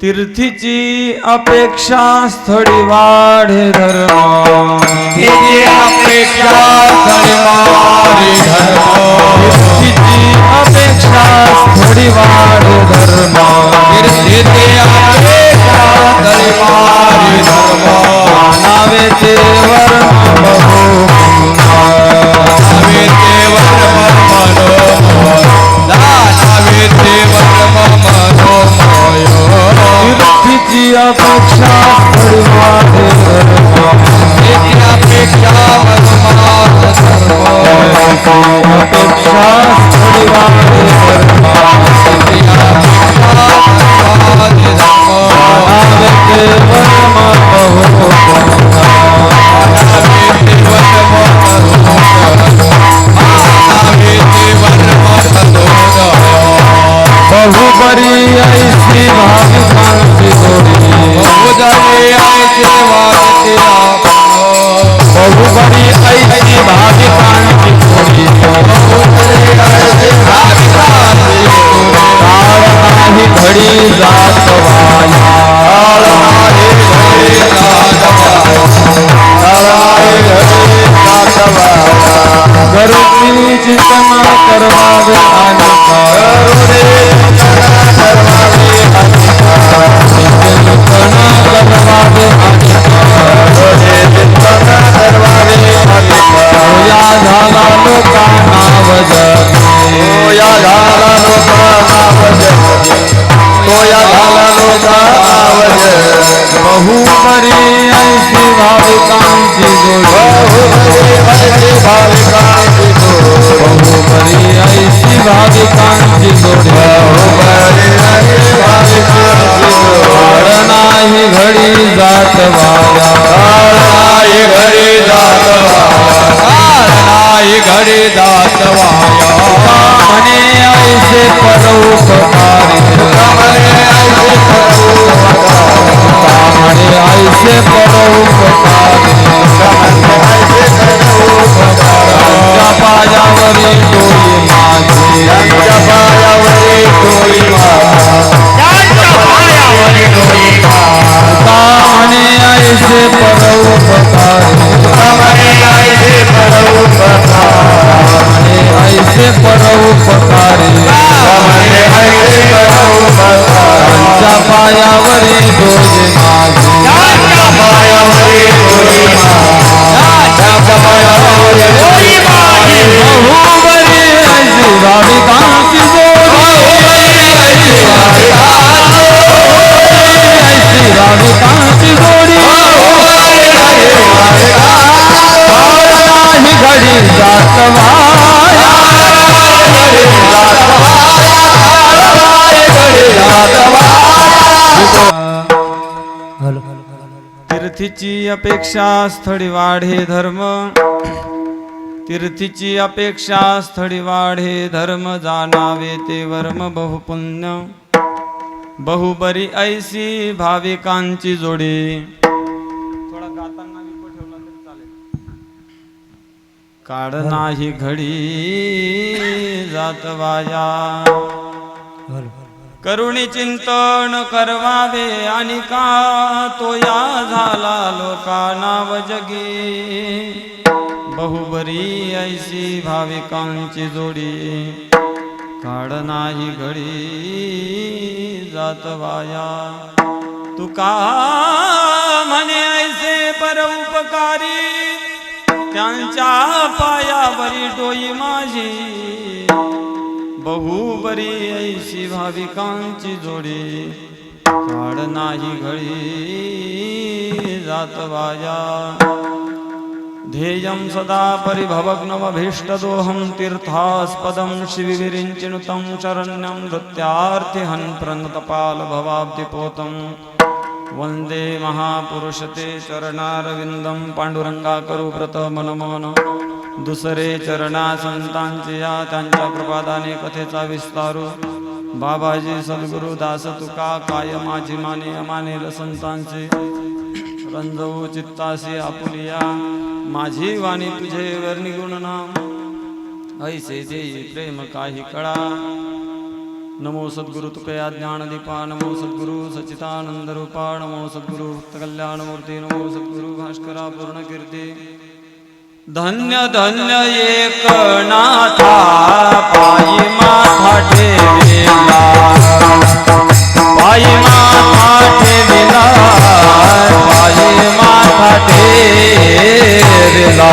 तीर्थीची अपेक्षा स्थळी वाढे धर्म, तिची अपेक्षा स्थळी वाढे धर्म, तीर्थीची अपेक्षा स्थळी वाढे धर्म, तिची अपेक्षा स्थळी वाढे धर्म, नावे ते वर्म बहु नावे ते वर्म मनोमय, नावे ते वर्म मनोमय, तीर्थीची अपेक्षा स्थळी वाढे धर्म, तिची अपेक्षा वर्मात धर्म, अपेक्षा स्थळी वाढे धर्म, तिची अपेक्षा वाढे धर्म, नावे ते वर्म बहु नावे ते वर्म मनोमय, नावे ते वर्म मनोमय, बहुबरी ऐसी भाविकांची जोडी, बहुजने ऐसे वागते आपण, बहुबरी ऐसी भाविकांची जोडी, बहुजने ऐसे भाविकांची जोडी, काळ नाही घडी जात वाया, काळ नाही घडी जात वाया, काळ नाही घडी जात वाया, करुणी चिंतन करवावे आणि करुणे चिंतन करवावे चिंतन करवावे आणि करुणे चिंतन करवावे या झाला लोकांना वजने, या झाला लोकांना वजन, या झाला लोकांना वजन, बहुबरी ऐसी भाविकांची जोडी, बहुजने भाविकांची जोडी, बहुबरी ऐसी भाविकांची जोडी, बहुजने ऐसे भाविकांची जोडी, काळ नाही घडी जात वाया, काळ नाही घडी जात वाया, काळ नाही घडी जात वाया, म्हणे ऐसे परोपकारी, म्हणे ऐसे परोपकारी, म्हणे ऐसे परोपकारी, ऐसे परोपकारी, त्यांच्या पायावरी डोई माझी, त्यांच्या पायावरी डोई माझी, त्यांच्या पायावरी डोई माझी, म्हणे ऐसे परोपकारी, म्हणे ऐसे परोपकारी, म्हणे ऐसे परोपकारी, म्हणे ऐसे परोपकारी, त्यांच्या पायावरी डोई माझी, त्यांच्या पायावरी डोई माझी, त्यांच्या पायावरी डोई माझी, बहुबरी ऐसी भाविकांची जोडी, ऐसी भाविकांची जोडी, नाही घडी जात वाया, तीर्थीची अपेक्षा स्थळी वाढे धर्म, तीर्थीची अपेक्षा स्थळी वाढे धर्म, जाणावे ते वर्म बहुपुण्य, बहुबरी ऐसी भाविकांची जोडी. थोडा गाताना विको ठेवला तरी चालेल. काळ नाही घडी जात वाया, करुणी चिंतन करवावे आणि का तो या झाला लोकांना जगी, बहुबरी ऐसी भाविकांची जोडी, काळ नाही घडी जात वाया, तुका म्हणे ऐसे परोपकारी, त्यांच्या पायावरी डोई माझी, बहुबरी ऐशी भाविकांची जोडी, काळ नाही घडी जात वाया, ध्येयं सदा परिभवग्नमभीष्टदोहं तीर्थास्पदं शिवविरिञ्चिनुतं शरण्यं नृत्यार्थिहं प्रणतपालभवाब्धिपोतं, वंदे महापुरुषते चरणारविंदं, पांडुरंगा करू व्रत मनमोहन, दुसरे चरणा संतांचे या त्यांच्या कृपादाने कथेचा विस्तारू, बाबाजी सद्गुरु दास तुका काय माझी माने अमानेल संतांचे, रंजवू चित्तासी आपुलिया माझी वाणी तुझे वर्णिगुण नाम, ऐसे देई प्रेम काही कळा, नमो सद्गुरु तुकया ज्ञानदीपा नमो सद्गुरु सच्चिदानंद रूपा नमो सद्गुरु भक्त कल्याणमूर्ती नमो सद्गुरु भास्करा पूर्ण कीर्ती धन्य धन्य एकनाथा पायी माथा ठेविला पायी माथा ठेविला पायी माथा ठेविला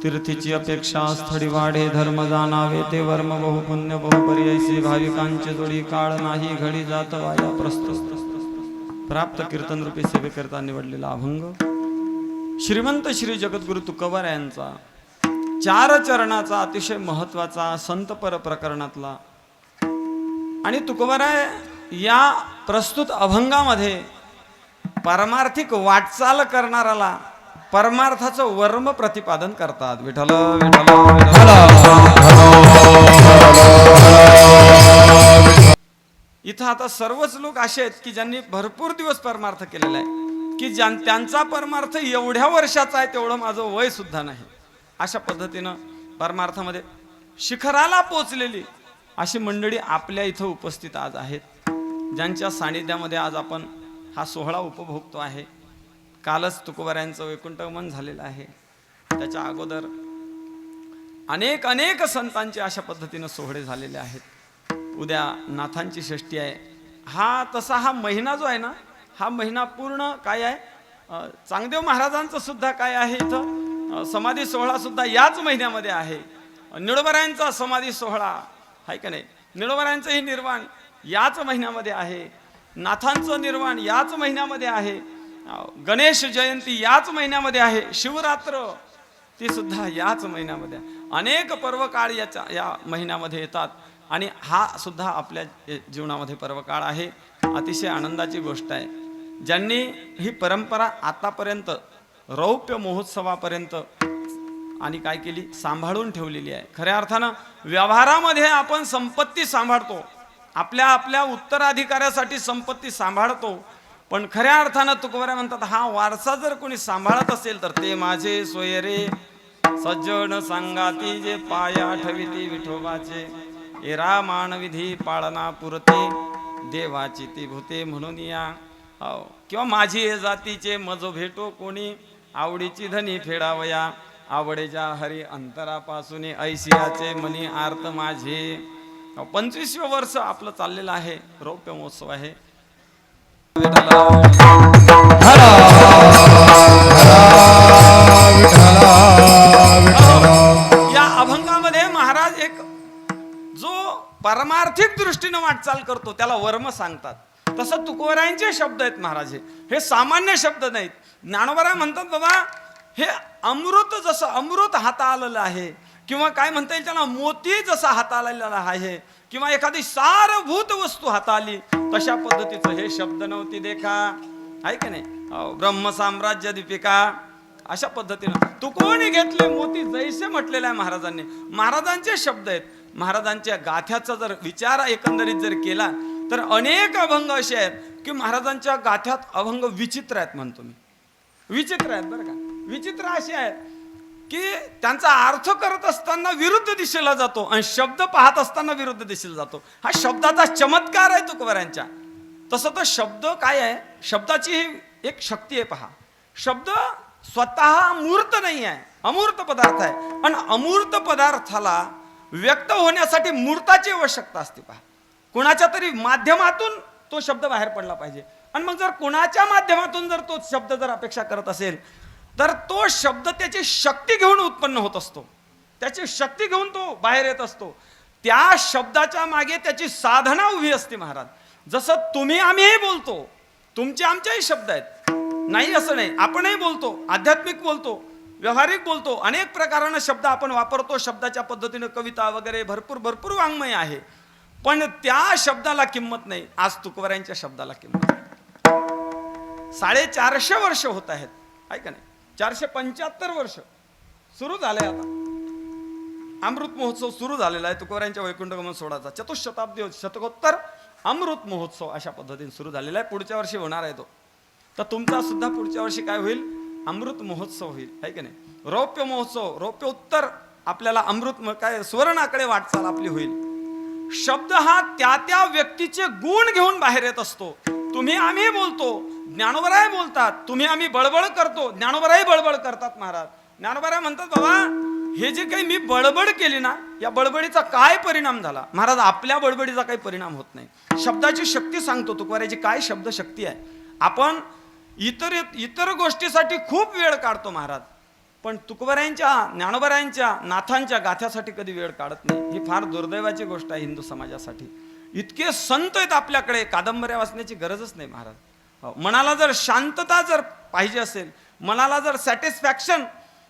तीर्थीची अपेक्षा स्थळी वाढे धर्म जाणावे ते वर्म बहुपुण्य बहुपर्यायसी भाविकांचे जोडी काळ नाही घडी जात वाया प्रस्तुत प्राप्त कीर्तन रूपी सेवेकरता निवडलेला अभंग श्रीमंत श्री जगद्गुरु तुकोबार यांचा 4 चरणाचा अतिशय महत्वाचा संतपर प्रकरणातला आणि तुकोबाराय या प्रस्तुत अभंगामध्ये परमार्थिक वाटचाल करणाराला परमार्थाचं वर्म प्रतिपादन करतात विठ्ठल विठ्ठल इथं आता सर्वच लोक असे आहेत की ज्यांनी भरपूर दिवस परमार्थ केलेला आहे की त्यांचा परमार्थ एवढ्या वर्षाचा आहे तेवढं माझं वय सुद्धा नाही अशा पद्धतीनं परमार्थामध्ये शिखराला पोचलेली अशी मंडळी आपल्या इथं उपस्थित आज आहेत ज्यांच्या सानिध्यामध्ये आज आपण हा सोहळा उपभोगतो आहे कालच तुकोबारायांचं वैकुंठगमन झालेलं आहे त्याच्या अगोदर अनेक अनेक संतांचे अशा पद्धतीनं सोहळे झालेले आहेत उद्या नाथांची षष्ठी आहे हा महिना जो आहे ना हा महिना पूर्ण काय आहे चांगदेव महाराजांचं सुद्धा काय आहे इथं समाधी सोहळा सुद्धा याच महिन्यामध्ये आहे निळोबारायांचा समाधी सोहळा आहे का नाही निळोबारायांचंही निर्वाण याच महिन्यामध्ये आहे नाथांचं निर्वाण याच महिन्यामध्ये आहे गणेश जयंती याच महिन्यामध्ये आहे शिवरात्र ती सुद्धा याच महिन्यामध्ये अनेक पर्व काळ या महिन्यामध्ये येतात आणि हा सुद्धा आपल्या जीवनामध्ये पर्व काळ आहे अतिशय आनंदाची गोष्ट आहे ज्यांनी ही परंपरा आतापर्यंत रौप्य महोत्सवापर्यंत आणि काय केली सांभाळून ठेवलेली आहे खऱ्या अर्थानं व्यवहारामध्ये आपण संपत्ती सांभाळतो आपल्या आपल्या उत्तराधिकाऱ्यासाठी संपत्ती सांभाळतो पण खऱ्या अर्थानं तुकोबारा म्हणतात हा वारसा जर कोणी सांभाळत असेल तर ते माझे सोयरे सज्जन सांगाती जे पाया ठविती विठोबाचे एरा मानविधी पाळना पुरते देवाची ती भूते म्हणून या किंवा माझी ए जातीचे मजो भेटो कोणी आवडीची धनी फेडावया आवडेच्या हरी अंतरापासून ऐशियाचे मनी आर्त माझे 25वे वर्ष आपलं चाललेलं आहे रौप्य महोत्सव आहे या अभंगामध्ये महाराज एक जो परमार्थिक दृष्टीने वाटचाल करतो त्याला वर्म सांगतात तसं तुकोबारायांचे शब्द आहेत महाराज हे सामान्य शब्द नाहीत ज्ञानोबा म्हणतात बाबा हे अमृत जसं अमृत हाता आलेलं आहे किंवा काय म्हणता येईल त्याला मोती जसा हाता आलेला आहे किंवा एखादी सारभूत वस्तू हाताळली तशा पद्धतीचं हे शब्द नव्हती देखा आहे की नाही ब्रह्म साम्राज्य दीपिका अशा पद्धतीनं तू कोणी घेतले मोती जैसे म्हटलेलं आहे महाराजांनी महाराजांचे शब्द आहेत महाराजांच्या गाथ्याचा जर विचार एकंदरीत जर केला तर अनेक अभंग असे आहेत की महाराजांच्या गाथ्यात अभंग विचित्र आहेत म्हणतो मी, विचित्र आहेत बरं का. विचित्र असे आहेत की त्यांचा अर्थ करत असताना विरुद्ध दिशेला जातो आणि शब्द पाहत असताना विरुद्ध दिशेला जातो. हा शब्दाचा चमत्कार आहे तुकोबारायांच्या. तसं तर शब्द काय आहे, शब्दाची ही एक शक्ती आहे. पहा, शब्द स्वतः मूर्त नाही आहे, अमूर्त पदार्थ आहे. आणि अमूर्त पदार्थाला व्यक्त होण्यासाठी मूर्ताची आवश्यकता असते. पहा, कुणाच्या तरी माध्यमातून तो शब्द बाहेर पडला पाहिजे. आणि मग जर कुणाच्या माध्यमातून जर तो शब्द जर अपेक्षा करत असेल तर तो शब्द त्याची शक्ती घेऊन उत्पन्न होत असतो, त्याची शक्ती घेऊन तो बाहेर येत असतो. त्या शब्दाच्या मागे त्याची साधना उभी असते महाराज. जसं तुम्ही आम्हीही बोलतो, तुमचे आमचेही शब्द आहेत, नाही असं नाही. आपणही बोलतो, आध्यात्मिक बोलतो, व्यावहारिक बोलतो, अनेक प्रकारानं शब्द आपण वापरतो. शब्दाच्या पद्धतीनं कविता वगैरे भरपूर वाङ्मय आहे. पण त्या शब्दाला किंमत नाही. आज तुकोबारायांच्या शब्दाला किंमत. 450 वर्ष होत आहेत, आहे का नाही? 475 वर्ष सुरू झालंय. आता अमृत महोत्सव सुरू झालेला आहे तुकोबारायांच्या वैकुंठगमन सोहळ्याचा. चतुशताब्दी शतकोत्तर अमृत महोत्सव अशा पद्धतीने सुरू झालेला आहे. पुढच्या वर्षी होणार आहे तो. तर तुमचा सुद्धा पुढच्या वर्षी काय होईल? अमृत महोत्सव होईल, आहे की नाही? रौप्य महोत्सव, रौप्य उत्तर आपल्याला अमृत काय सुवर्णाकडे वाटचाल आपली होईल. शब्द हा त्या त्या व्यक्तीचे गुण घेऊन बाहेर येत असतो. तुम्ही आम्ही बोलतो, ज्ञानोबराय बोलतात, तुम्ही आम्ही बळबळ करतो, ज्ञानोबराय बळबळ करतात महाराज. ज्ञानोबराय म्हणतात, बाबा हे जे काही मी बळबळ केली ना, या बळबळीचा काय परिणाम झाला? महाराज, आपल्या बळबळीचा काही परिणाम होत नाही. शब्दाची शक्ती सांगतो तुकोबाराची काय शब्द शक्ती आहे. आपण इतर गोष्टीसाठी खूप वेळ काढतो महाराज, पण तुकोबारायांच्या, ज्ञानोबरायांच्या, नाथांच्या गाथ्यासाठी कधी वेळ काढत नाही. ही फार दुर्दैवाची गोष्ट आहे हिंदू समाजासाठी. इतके संत आहेत आपल्याकडे, कादंबऱ्या वाचण्याची गरजच नाही महाराज. मनाला जर शांतता जर पाहिजे असेल, मनाला जर सॅटिस्फॅक्शन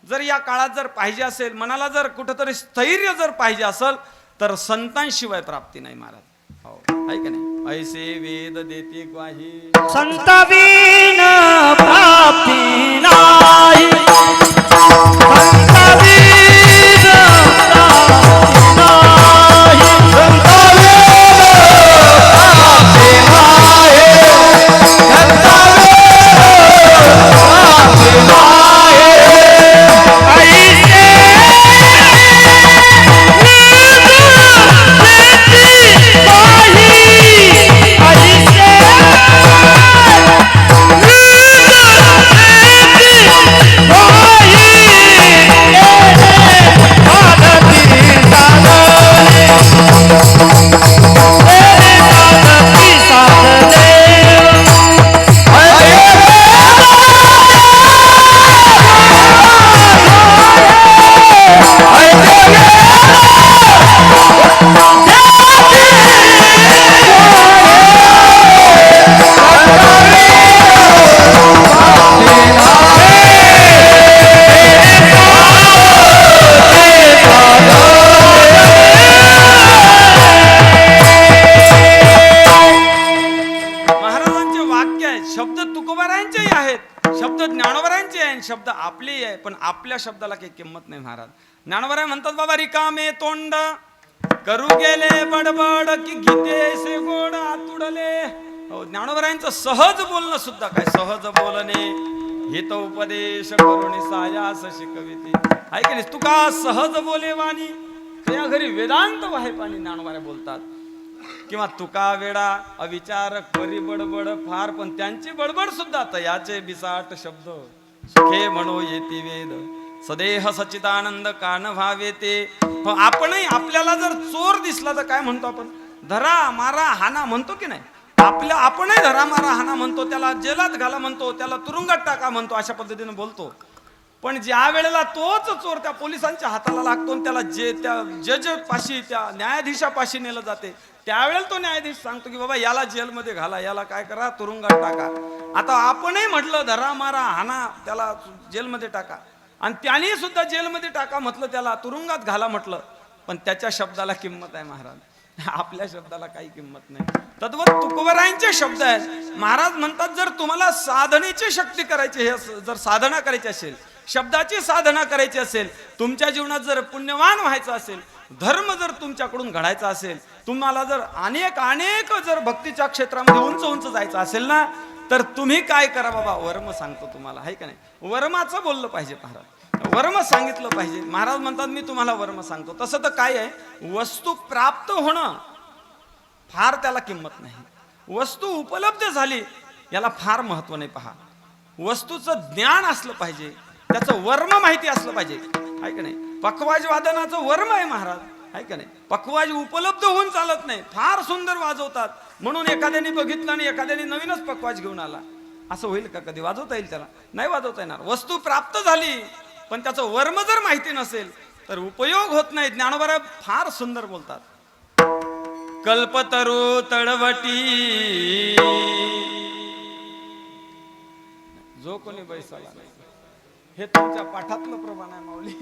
जर या काळात जर पाहिजे असेल, मनाला जर कुठंतरी स्थैर्य जर पाहिजे असेल, तर संतांशिवाय प्राप्ती नाही महाराज. हो, आहे का नाही? ऐसे वेद देते ग्वाही, संत बिन प्राप्ती नाही, संत बिन प्राप्ती नाही, संत शब्द आपले आहे, पण आपल्या शब्दाला काही किंमत नाही महाराज. ज्ञानोबराय म्हणतात, बाबा रिकामे तोंड करू गेले बडबड की गीतेसे गोड आतुडले. ज्ञानोबरायांचं सहज बोलणं सुद्धा काय, सहज बोलणे हित उपदेश करुणी सायास शिकविते, आहे की नाही? तुका सहज बोले वाणी त्या घरी वेदांत वाहे पाणी, ज्ञानोबराय बोलतात. किंवा तुका वेडा अविचार करी बडबड फार, पण त्यांची बडबड सुद्धा तयाचे बिसाट शब्द सुखे म्हणो येती वेद सदेह सच्चिदानंद कान व्हावे ते. आपणही आपल्याला जर चोर दिसला तर काय म्हणतो आपण? धरा मारा हाना म्हणतो की नाही? आपणही धरा मारा हाना म्हणतो, त्याला जेलात घाला म्हणतो, त्याला तुरुंगात टाका म्हणतो, अशा पद्धतीने बोलतो. पण ज्या वेळेला तोच चोर त्या पोलिसांच्या हाताला लागतो, त्याला त्या जज पाशी, त्या न्यायाधीशापाशी नेलं जाते, त्यावेळेला तो न्यायाधीश सांगतो की बाबा याला जेलमध्ये घाला, याला काय करा, तुरुंगात टाका. आता आपणही म्हटलं धरा मारा हाना, त्याला जेलमध्ये टाका, आणि त्याने सुद्धा जेलमध्ये टाका म्हटलं, त्याला तुरुंगात घाला म्हटलं, पण त्याच्या शब्दाला किंमत आहे महाराज. आपल्या शब्दाला काही किंमत नाही. तद्वत तुकोबारायांचे शब्द आहेत. महाराज म्हणतात, जर तुम्हाला साधनेची शक्ती करायची, हे जर साधना करायची असेल, शब्दाची साधना करायची असेल, तुमच्या जीवनात जर पुण्यवान व्हायचं असेल, धर्म जर तुमच्याकडून घडायचा असेल, तुम्हाला जर अनेक अनेक जर भक्तीच्या क्षेत्रामध्ये उंच उंच जायचं असेल ना, तर तुम्ही काय करा बाबा, वर्म सांगतो तुम्हाला, आहे का नाही? वर्माचं बोललं पाहिजे महाराज, वर्म सांगितलं पाहिजे. महाराज म्हणतात मी तुम्हाला वर्म सांगतो. तसं तर काय आहे, वस्तू प्राप्त होणं फार त्याला किंमत नाही, वस्तू उपलब्ध झाली याला फार महत्व नाही. पहा, वस्तूचं ज्ञान असलं पाहिजे, त्याचं वर्म माहिती असलं पाहिजे, आहे का नाही? पखवाज वादनाचं वर्म आहे महाराज, आहे का नाही? पखवाज उपलब्ध होऊन चालत नाही, फार सुंदर वाजवतात म्हणून एखाद्याने बघितलं आणि एखाद्याने नवीनच पखवाज घेऊन आला, असं होईल का? कधी वाजवता येईल त्याला? नाही वाजवता येणार. वस्तू प्राप्त झाली पण त्याचं वर्म जर माहिती नसेल तर उपयोग होत नाही. ज्ञानोबा फार सुंदर बोलतात, कल्पतरू तळवटी जो कोणी बैसाला नाही, हे तुमच्या पाठातलं प्रमाण आहे माऊली,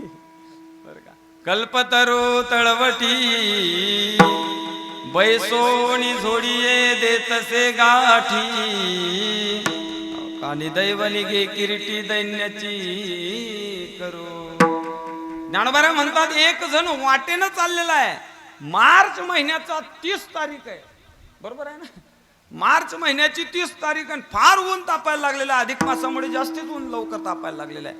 बरं का? कल्पतरू तळवटी बैसोणी झोडीये देतसे गाठी, कानी दैवनी गे किरीटी दैन्याची करू. ज्ञानोबा म्हणतात एक जण वाटेनं चाललेला आहे, मार्च महिन्याचा 30 तारीख आहे, बरोबर आहे ना? मार्च महिन्याची 30 तारीख आणि फार ऊन तापायला लागलेलं आहे, अधिक मासामुळे जास्तीच ऊन लवकर तापायला लागलेलं आहे.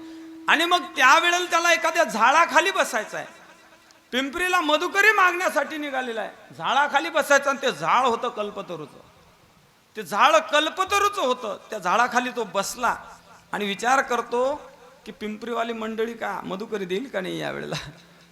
आणि मग त्यावेळेला त्याला एखाद्या झाडाखाली बसायचं आहे, पिंपरीला मधुकरी मागण्यासाठी निघालेला आहे, झाडाखाली बसायचं. आणि ते झाड होतं कल्पतरूचं, ते झाड कल्पतरूचं होतं. त्या झाडाखाली तो बसला आणि विचार करतो की पिंपरीवाली मंडळी का मधुकरी देईल का नाही, यावेळेला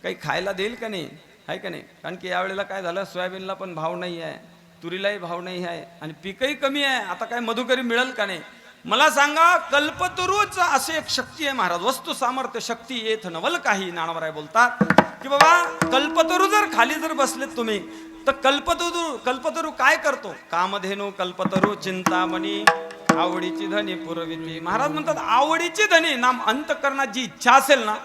काही खायला देईल का नाही, आहे का नाही? कारण की यावेळेला काय झालं, सोयाबीनला पण भाव नाही आहे, तुरीलाही भाव नाही आहे आणि पीकही कमी आहे. आता काय मधुकरी मिळेल का नाही? मला सांगा, कल्पतरूच असे एक शक्ती आहे महाराज, वस्तू सामर्थ्य शक्ती येथ नवल काही. ज्ञानोबा बोलतात की बाबा कल्पतरू जर खाली जर बसलेत तुम्ही, तर कल्पतरू काय करतो? कामधेनू कल्पतरू चिंतामणी आवडीची धनी पुरविली. महाराज म्हणतात आवडीची धनी, नाम अंतःकरणात जी इच्छा असेल ना,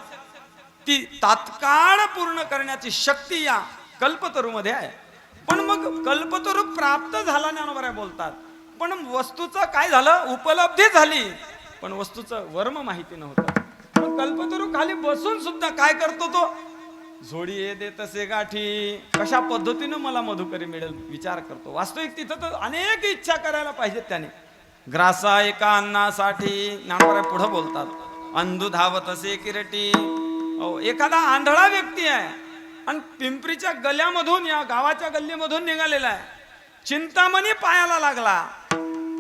ती तात्काळ पूर्ण करण्याची शक्ती या कल्पतरूमध्ये आहे. पण मग कल्पतरू प्राप्त झाला, ज्ञानोबा बोलतात, पण वस्तूचं काय झालं, उपलब्धी झाली पण वस्तूचं वर्म माहिती नव्हतं. मग कल्पतरू खाली बसून सुद्धा काय करतो तो, झोडी ये देतसे गाठी, कशा पद्धतीनं मला मधुकरी मिळेल विचार करतो. वास्तविक तिथं तर अनेक इच्छा करायला पाहिजेत त्याने. ग्रासा एका अन्नासाठी, ज्ञानोबा पुढे बोलतात, अंधू धावतसे किरटी. एखादा आंधळा व्यक्ती आहे आणि पिंपरीच्या गल्ल्यामधून, या गावाच्या गल्लीमधून निघालेला आहे, चिंतामणी पायाला लागला,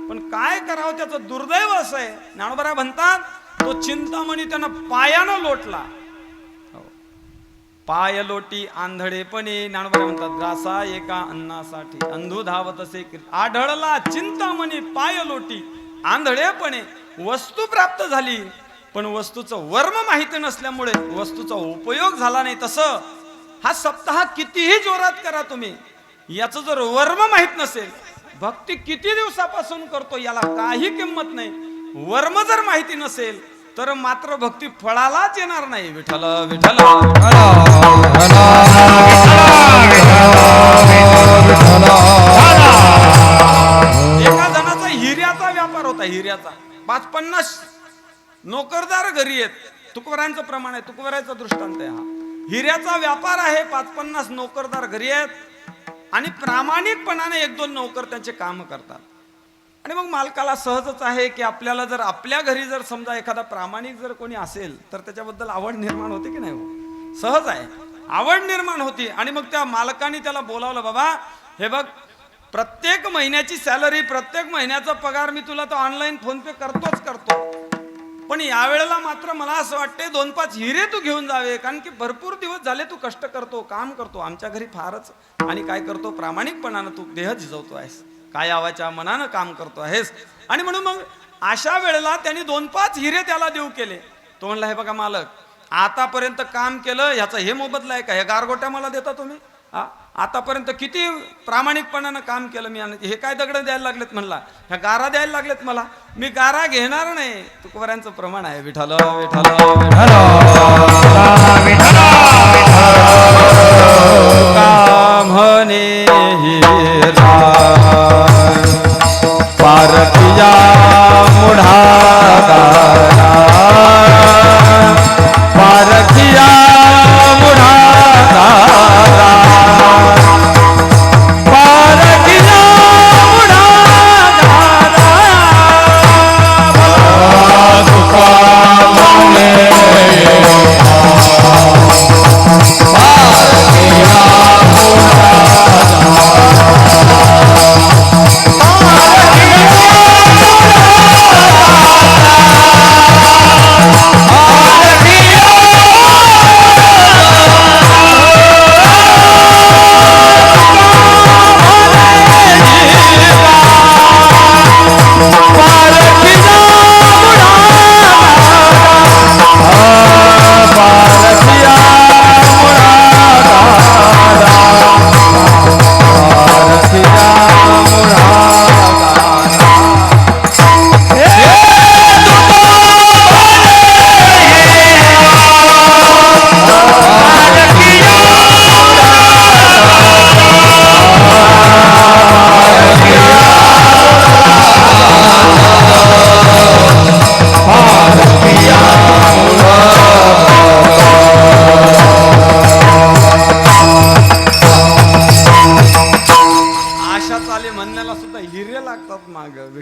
पण काय करावं त्याचं दुर्दैव असं आहे. ज्ञानोबा म्हणतात तो चिंतामणी त्यानं पायानं लोटला, पाय लोटी आंधळेपणे. ज्ञानोबा म्हणतात ग्रासा एका अन्नासाठी अंधू धावत असे, आढळला चिंतामणी पाय लोटी आंधळेपणे. वस्तू प्राप्त झाली पण वस्तूचं वर्म माहिती नसल्यामुळे वस्तूचा उपयोग झाला नाही. तसं हा सप्ताह कितीही जोरात करा तुम्ही, याचं जर वर्म माहित नसेल, भक्ती किती दिवसापासून करतो याला काही किंमत नाही. वर्म जर माहिती नसेल तर मात्र भक्ती फळालाच येणार नाही. विठ्ठल विठ्ठल एका जणाचा हिऱ्याचा व्यापार होता, हिऱ्याचा. 50-50 नोकरदार घरी आहेत. तुकोबरायांचं प्रमाण आहे, तुकोबरायांचा दृष्टांत आहे हा. हिऱ्याचा व्यापार आहे, 50-50 नोकरदार घरी आहेत आणि प्रामाणिकपणाने 1-2 नोकर त्यांचे काम करतात. आणि मग मालकाला सहजच आहे की आपल्याला जर आपल्या घरी जर समजा एखादा प्रामाणिक जर कोणी असेल तर त्याच्याबद्दल आवड निर्माण होते की नाही हो? सहज आहे, आवड निर्माण होती. आणि मग त्या मालकाने त्याला बोलावलं, बाबा हे बघ, प्रत्येक महिन्याची सॅलरी, प्रत्येक महिन्याचा पगार मी तुला तर ऑनलाईन फोन पे करतो, पण यावेळेला मात्र मला असं वाटते 2-5 हिरे तू घेऊन जावे, कारण की भरपूर दिवस झाले तू कष्ट करतो, काम करतो आमच्या घरी फारच, आणि काय करतो, प्रामाणिकपणानं तू देह झिजवतो आहेस, काय आवाच्या मनानं काम करतो आहेस. आणि म्हणून मग अशा वेळेला त्यांनी 2-5 हिरे त्याला देऊ केले. तो म्हणला, हे बघा मालक, आतापर्यंत काम केलं, ह्याचा हे मोबदला आहे का? हे गारगोट्या मला देता तुम्ही? आतापर्यंत किती प्रामाणिकपणानं काम केलं मी, हे काय दगड द्यायला लागलेत म्हणला, ह्या गारा द्यायला लागलेत मला, मी गारा घेणार नाही. तुकोबरायांचं प्रमाण आहे. विठ्ठल विठ्ठल म्हणे हिरा पारखिया मुढा पारखिया मुढा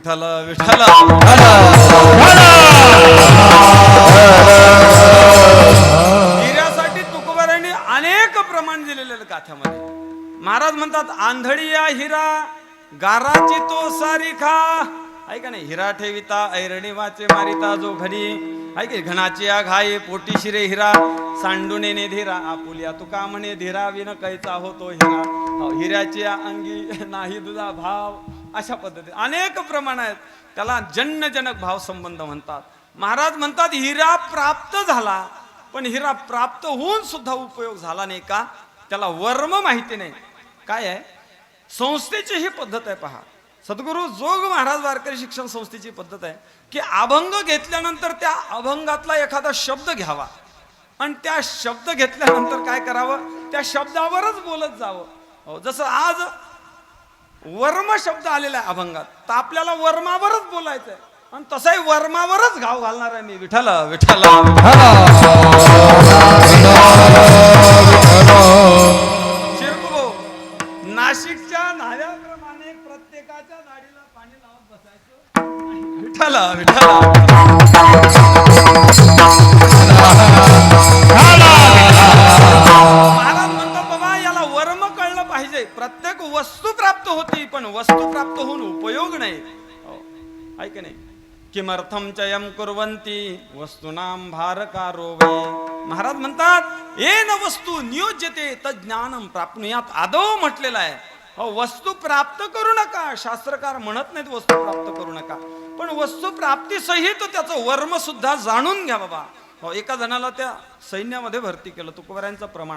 विठ्ठल विठ्ठल. हिऱ्यासाठी तुकोबारायांनी अनेक प्रमाण दिलेले आहेत गाथ्यामध्ये. महाराज म्हणतात आंधळी या हिरा गाराची तो सारिखा. ऐका नाही, हिरा ठेविता ऐरणी वाचे मारिता जो घरी. ऐके घनाची या घाई पोटी शिरे हिरा सांडून येणे धीरा. आपुलिया तुका म्हणे धीरा विन कैचा होतो हिरा. हिऱ्याची या अंगी नाही तुझा भाव. अशा पद्धतीने अनेक प्रमाण आहेत. त्याला जन्यजनक भाव संबंध म्हणतात. महाराज म्हणतात हिरा प्राप्त झाला, पण हिरा प्राप्त होऊन सुद्धा उपयोग झाला नाही का, त्याला वर्म माहिती नाही. काय आहे संस्थेची ही पद्धत आहे. पहा, सद्गुरु जोग महाराज वारकरी शिक्षण संस्थेची पद्धत आहे की अभंग घेतल्यानंतर त्या अभंगातला एखादा शब्द घ्यावा आणि त्या शब्द घेतल्यानंतर काय करावं, त्या शब्दावरच बोलत जावं. जसं आज वर्म शब्द आलेला आहे अभंगात, तर आपल्याला वर्मावरच बोलायचं आहे आणि तसाही वर्मावरच घाव घालणार आहे मी. विठ्ठल विठ्ठल. शिरकुभाऊ, नाशिकच्या न्हाव्याप्रमाणे प्रत्येकाच्या दाढीला पाणी लावत बसायचं. विठ्ठल विठ्ठल. महाराज म्हणतात बाबा याला वर्म कळलं पाहिजे. प्रत्येक वस्तू प्राप्त होती, पण वस्तू प्राप्त होऊन उपयोग नाही. ऐक नाही, किमर्थम चयम कुर्वन्ति वस्तूनाम भारकारो वे. महाराज म्हणतात येन वस्तू नियोज्यते तज्ज्ञानम प्राप्नुयात. आदौ म्हटलेलं आहे वस्तू प्राप्त करू नका. शास्त्रकार म्हणत नाहीत वस्तू प्राप्त करू नका, पण वस्तू प्राप्ती सहित त्याचं वर्म सुद्धा जाणून घ्या बाबा. एका जणाला त्या सैन्यामध्ये भरती केलं. तुकोबारायांचं प्रमाण.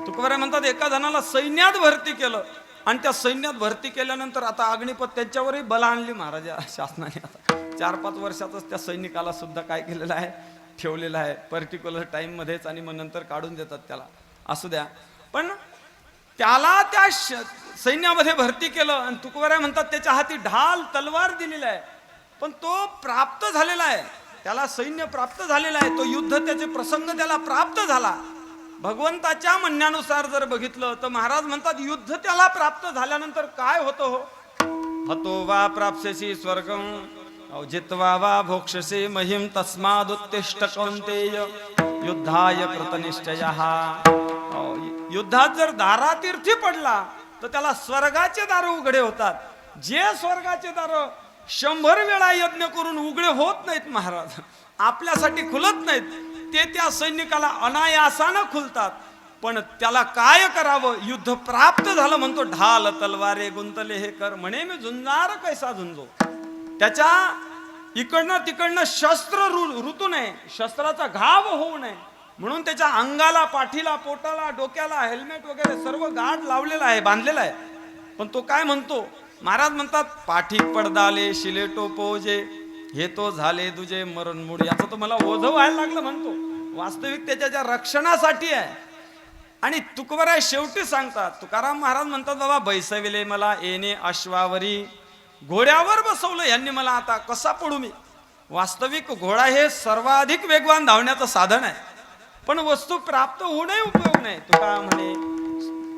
तुकोबाराय म्हणतात एका जणाला सैन्यात भरती केलं आणि त्या सैन्यात भरती केल्यानंतर आता अग्निपथ त्यांच्यावरही बला आणली महाराजा शासनाने. आता 4-5 वर्षातच त्या सैनिकाला सुद्धा काय केलेलं आहे, ठेवलेलं आहे पर्टिक्युलर टाइम मध्येच आणि मग नंतर काढून देतात त्याला. असू द्या, पण त्याला त्या सैन्यामध्ये भरती केलं आणि तुकोबाराय म्हणतात त्याच्या हाती ढाल तलवार दिलेला आहे, पण तो प्राप्त झालेला आहे. त्याला सैन्य प्राप्त झालेला आहे. तो युद्ध त्याचे प्रसंग त्याला प्राप्त झाला. भगवंताच्या म्हणण्यानुसार जर बघितलं तर महाराज म्हणतात युद्ध त्याला प्राप्त झाल्यानंतर काय होतं हो, हतो वा प्राप्स्यसि स्वर्गम जित्वा वा भोक्षसे महिम तस्मादुत्तिष्ठ कौन्तेय युद्धाय कृतनिश्चयः. युद्धात जर दारातीर्थी पडला तर त्याला स्वर्गाचे दार उघडे होतात. जे स्वर्गाचे दार 100 वेळा यज्ञ करून उघडे होत नाहीत महाराज, आपल्यासाठी खुलत नाहीत, ते त्या सैनिकाला अनायासानं खुलतात. पण त्याला काय करावं, युद्ध प्राप्त झालं म्हणतो ढाल तलवारे गुंतले हे कर म्हणे मी झुंजार कैसा झुंजो. त्याच्या इकडनं तिकडनं शस्त्र ऋतू नये, शस्त्राचा घाव होऊ नये म्हणून त्याच्या अंगाला, पाठीला, पोटाला, डोक्याला हेल्मेट वगैरे सर्व गार्ड लावलेला आहे, बांधलेला आहे. पण तो काय म्हणतो, महाराज म्हणतात पाठी पडदाले शिले टोपोजे हे तो झाले तुझे मरण मूड. याचं तो मला ओझं व्हायला लागलं म्हणतो. वास्तविक त्याच्या रक्षणासाठी आहे. आणि तुकोबाराय शेवटी सांगतात, तुकाराम महाराज म्हणतात बाबा बैसविले मला येणे अश्वावरी. घोड्यावर बसवलं यांनी मला, आता कसा पडू मी. वास्तविक घोडा हे सर्वाधिक वेगवान धावण्याचं साधन आहे, पण वस्तू प्राप्त होणे उपयोग नाही. तुका म्हणे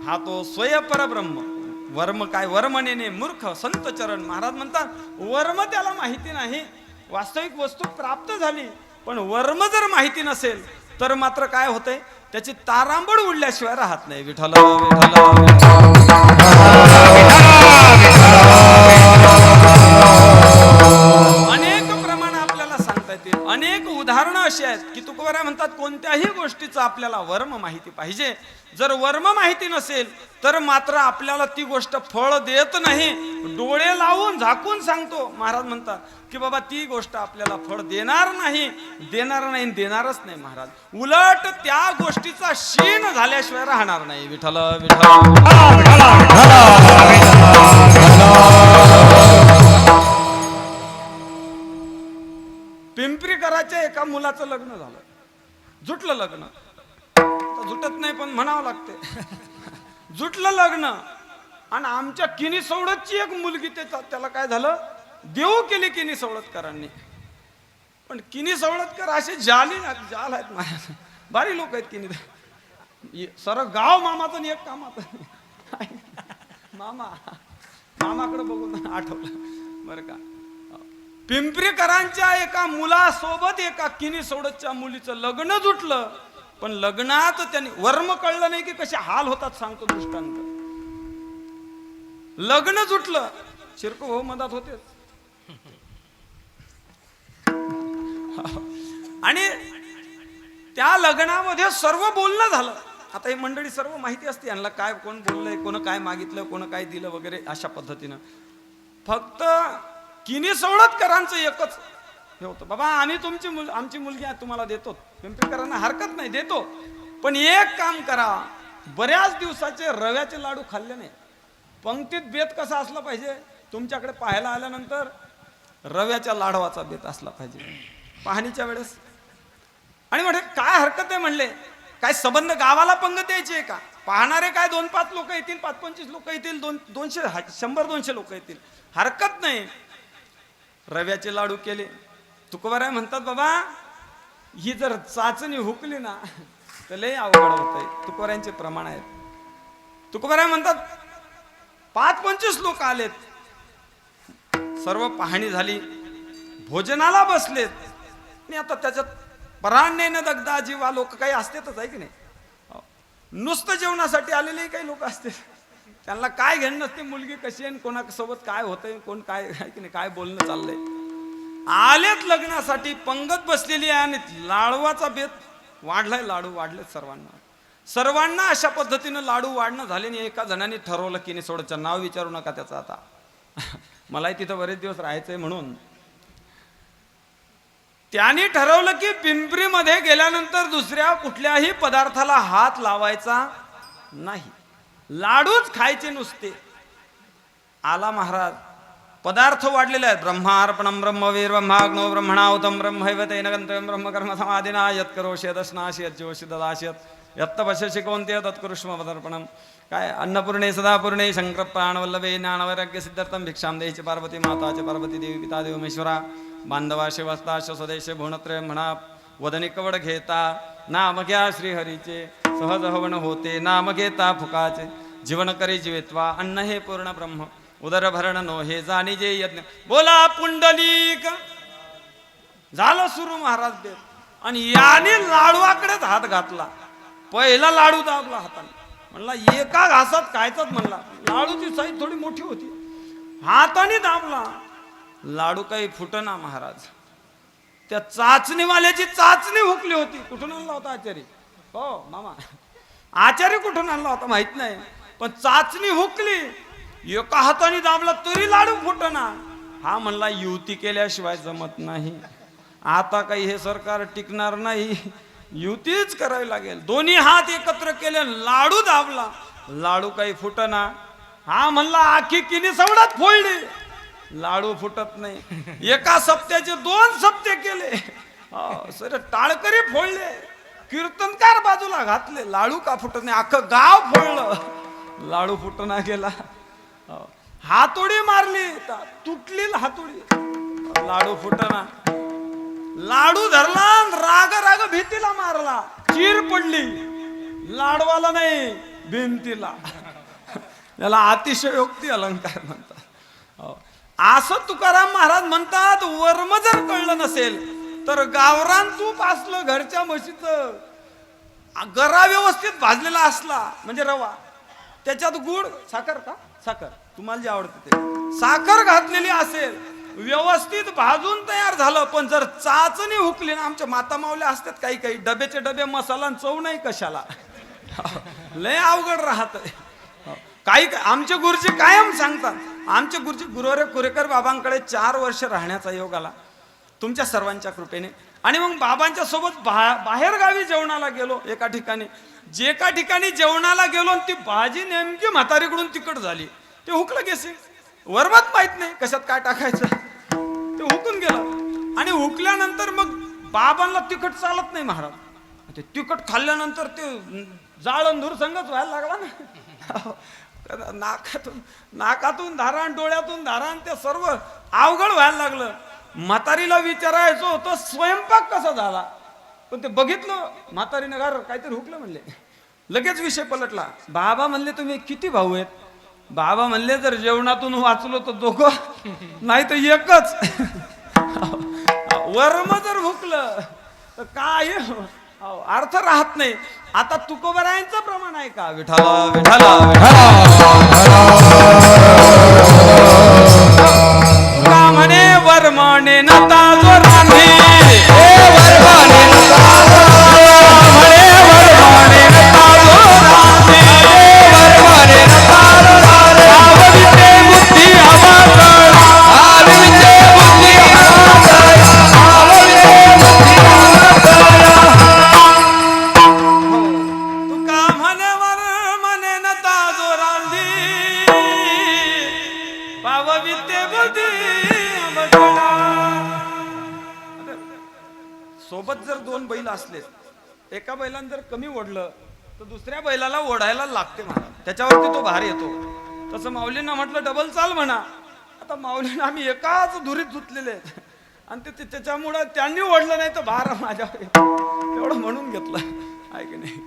हा तो स्वय परब्रह्म. वर्म काय, वर्म नेणे मूर्ख संत चरण. महाराज म्हणतात वर्म त्याला माहिती नाही. वास्तविक वस्तू प्राप्त झाली, पण वर्म जर माहिती नसेल तर मात्र काय होतंय, त्याची तारांबळ उडल्याशिवाय राहत नाही. विठ्ठल अनेक प्रमाण आपल्याला सांगता येतील. अनेक उदाहरणं अशी आहेत की तुकोबाराय म्हणतात कोणत्याही गोष्टीचं आपल्याला वर्म माहिती पाहिजे. जर वर्म माहिती नसेल तर मात्र आपल्याला ती गोष्ट फळ देत नाही. डोळे लावून झाकून सांगतो महाराज म्हणतात की बाबा ती गोष्ट आपल्याला फळ देणार नाही, देणारच नाही महाराज. उलट त्या गोष्टीचा शीण झाल्याशिवाय राहणार नाही. विठ्ठल विठ्ठल. पिंपरीकराच्या एका मुलाचं लग्न झालं, जुटलं लग्न. जुटत नाही पण म्हणावं लागते. जुटलं लग्न आणि आमच्या किनी सवडतची एक मुलगी, त्याला काय झालं, देऊ केली किनी सवडतकरांनी. पण किनी सवडतकर असे जाल आहेत माझ्या, भारी लोक आहेत किनी. सर गाव मामाचं आणि एक कामात मामाकडे बघून आठवलं बरं का. पिंपरीकरांच्या एका मुलासोबत एका किनी सोडतच्या मुलीचं लग्न जुटलं, पण लग्नात त्यांनी वर्म कळलं नाही की कसे हाल होतात सांगतो दृष्टांत. लग्न जुटलं, शिरको भाऊ मधात होते आणि त्या लग्नामध्ये सर्व बोलणं झालं. आता ही मंडळी सर्व माहिती असते यांना, काय कोण बोललंय, कोण काय मागितलं, कोण काय दिलं वगैरे अशा पद्धतीनं. फक्त किनी सवडतकरांचं एकच हे होतं, बाबा आम्ही आमची मुलगी तुम्हाला देतो, पिंपरीकरांना हरकत नाही देतो, पण एक काम करा, बऱ्याच दिवसाचे रव्याचे लाडू खाल्ले नाही. पंक्तीत बेत कसा असला पाहिजे, तुमच्याकडे पाहायला आल्यानंतर रव्याच्या लाडवाचा बेत असला पाहिजे पाहणीच्या वेळेस. आणि म्हणे काय हरकत आहे म्हणले, काय संबंध गावाला पंगत द्यायची आहे का, पाहणारे काय 2-5 लोक येतील, 5-25 लोक येतील, 200 100-200 लोक येतील, हरकत नाही. रव्याचे लाडू केले. तुकोबाराय म्हणतात बाबा ही जर चाचणी हुकली ना तर लय अवघड होतंय. तुकोबारायांचे प्रमाण आहेत. तुकोबाराय म्हणतात 5-25 लोक आलेत, सर्व पाहणी झाली, भोजनाला बसलेत, आणि आता त्याच्यात पराण्य न दगदा जीवा लोक काही असतेच आहे की नाही. नुसतं जेवणासाठी आलेले काही लोक असते, त्यांना काय घेणं नसते मुलगी कशी आहे, कोणासोबत काय होतंय, कोण काय आहे की नाही, काय बोलणं चाललंय. आलेत लग्नासाठी, पंगत बसलेली आहे आणि लाडवाचा बेत वाढलाय, लाडू वाढलेत सर्वांना अशा पद्धतीनं लाडू वाढणं झाले. आणि एका जणांनी ठरवलं की नाही सोडचं नाव विचारू नका त्याचं, आता मलाही तिथं बरेच दिवस राहायचंय म्हणून त्यांनी ठरवलं की पिंपरीमध्ये गेल्यानंतर दुसऱ्या कुठल्याही पदार्थाला हात लावायचा नाही, लाडूच खायचे नुसते. आला महाराज, पदार्थ वाढलेले आहेत. ब्रह्मार्पणम ब्रह्मवीर ब्रह्माग्नो ब्रह्मणाहुतम ब्रह्मैव तेन गंतव्यम ब्रह्मकर्म समाधिना यत्करोषि यदश्नासि यज्जोषि ददास्यत् यत्तपश्यसि कौन्तेय तत्कुरुष्म पदार्पणम. काय अन्नपूर्णे सदापूर्णे शंकर प्राणवल्लभे ज्ञानवैराग्य सिद्धार्थम भिक्षाम देहीचे पार्वती माताचे पार्वती देवी पिता देव महेश्वरा बांधवाशे वस्ताश स्वदेशे भुवनत्रय म्हणा वदनी कवड घेता नाम घ्या श्रीहरीचे सहज हवन होते नाम घेता फुकाचे जीवन करी जीवित्वा अन्न हे पूर्ण ब्रह्म उदर भरण नो हे जाणी जे यज्ञ. बोला पुंडलिक. झालं सुरू महाराज देव. आणि याने लाडवाकडेच हात घातला. पहिला लाडू दाबला हाताने, म्हणला एका घासात खायचाच म्हणला. लाडूची साईज थोडी मोठी होती, हाताने दाबला, लाडू काही फुटना महाराज. त्या चाचणीवाल्याची चाचणी हुकली होती. कुठून आणला होता आचार्य? हो मामा, आचार्य कुठून आणला होता माहित नाही, पण चाचणी हुकली. एका हाताने दाबला तरी लाडू फुटना. हा म्हणला युती केल्याशिवाय जमत नाही, आता काही हे सरकार टिकणार नाही, युतीच करावी लागेल. दोन्ही हात एकत्र केले, लाडू दाबला, लाडू काही फुटना. हा म्हणला आखी किनी सवडात फोडली, लाडू फुटत नाही. एका सप्त्याचे 2 सप्ते केले, सर टाळकरी फोडले, कीर्तनकार बाजूला घातले, लाडू का फुटत नाही. अख्खं गाव फोडलं, लाडू फुटना गेला. हातोडी मारली, तुटली हातोडी, लाडू फुटना. लाडू धरला, राग राग भीतीला मारला, चीर पडली, लाडवाला नाही भिंतीला. याला अतिशयोक्ती अलंकार म्हणतात. असं तुकाराम महाराज म्हणतात, वर्म जर कळलं नसेल तर गावरान तूप असलं घरच्या म्हशीचं, गरा व्यवस्थित भाजलेला असला म्हणजे रवा, त्याच्यात गुड, साखर का साखर तुम्हाला जे आवडते ते साखर घातलेली असेल, व्यवस्थित भाजून तयार झालं, पण जर चाचणी हुकली ना, आमच्या माता मावल्या असतात काही काही डब्याचे डबे मसाला चव नाही कशाला, लय अवघड राहत. काही आमचे गुरुजी कायम सांगतात. आमचे गुरुजी गुरुवारे कुरेकर बाबांकडे 4 वर्ष राहण्याचा योग आला तुमच्या सर्वांच्या कृपेने. आणि मग बाबांच्या सोबत बाहेर गावी जेवणाला गेलो. एका ठिकाणी जेवणाला गेलो, ती भाजी नेमकी म्हातारीकडून तिखट झाली. ते हुकलं गेसे, वर्मात माहित नाही कशात काय टाकायचं, ते हुकून गेलं. आणि हुकल्यानंतर मग बाबांना तिखट चालत नाही महाराज. ते तिखट खाल्ल्यानंतर ते जाळण धूर संगच व्हायला लागला ना. नाकातून धारण, डोळ्यातून धारण, ते सर्व अवघड व्हायला लागलं. म्हातारीला विचारायचं होतं स्वयंपाक कसा झाला, पण ते बघितलं म्हातारीने घर काहीतरी हुकलं म्हणले. लगेच विषय पलटला. बाबा म्हणले तुम्ही किती भाऊ आहेत? बाबा म्हणले जर जेवणातून वाचलो तर 2, नाही तर 1च. वर्म जर भुकलं तर काय अहो, अर्थ राहत नाही. आता तुकोबरायांचं प्रमाण आहे का? विठाला विठाला तुका म्हणे वर्मने नता जो रांधी म्हणे वर्मने नता जो रांधी आवडीचे बुद्धी तुका म्हणे वर्मने नता जो रांधी पावविते बुद्धी सोबत जर दोन बैल असले, एका बैलानं जर कमी ओढलं तर दुसऱ्या बैलाला ओढायला लागते म्हणा, त्याच्यावरती तो भार येतो. तसं माऊलींना म्हटलं डबल चाल म्हणा. आता माऊलींना आम्ही एकाच धुरीत धुतलेले आहेत आणि ते त्याच्यामुळं त्यांनी ओढलं नाही तर भार माझ्यावर येतो, एवढं म्हणून घेतलं आहे की नाही.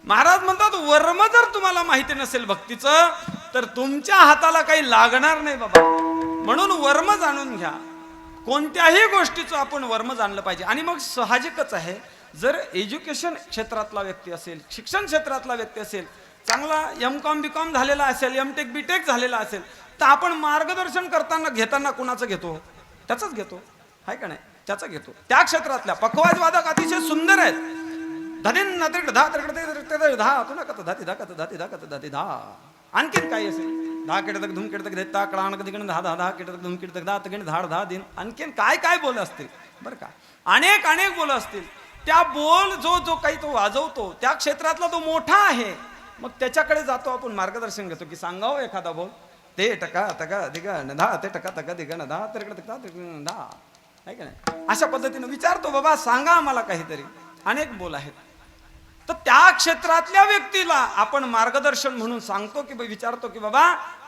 महाराज म्हणतात वर्म जर तुम्हाला माहिती नसेल भक्तीचं तर तुमच्या हाताला काही लागणार नाही बाबा. म्हणून वर्म जाणून घ्या. कोणत्याही गोष्टीचं आपण वर्म जाणलं पाहिजे. आणि मग साहजिकच आहे, जर एज्युकेशन क्षेत्रातला व्यक्ती असेल, शिक्षण क्षेत्रातला व्यक्ती असेल, चांगला M.Com B.Com झालेला असेल, M.Tech B.Tech झालेला असेल, तर आपण मार्गदर्शन करताना घेताना कुणाचं घेतो? त्याचंच घेतो, आहे का नाही? त्याचं घेतो. त्या क्षेत्रातल्या पखवाज वादक अतिशय सुंदर आहेत. धनिन धा तिकडे धा तुला कत धाती धा कत धाती धा कत धाती धा. आणखीन काही असेल, धा किडतक धुम किडतक देता कळाण कधी धा धा धा किडतक धुम किडतक धा तगण धाड धा दिन. आणखीन काय काय बोल असतील बरं का, अनेक अनेक बोल असतील. त्या बोल जो काही तो वाजवतो त्या क्षेत्रातला तो मोठा आहे, मग त्याच्याकडे जातो आपण, मार्गदर्शन घेतो की सांगावं एखादा बोल. ते टका तका दिगण धा ते टका तका दिगण धा तिकडे तका धा, आहे का नाही? अशा पद्धतीने विचारतो, बाबा सांगा आम्हाला काहीतरी. अनेक बोल आहेत. तर त्या क्षेत्रातल्या व्यक्तीला आपण मार्गदर्शन म्हणून सांगतो की विचारतो की बाबा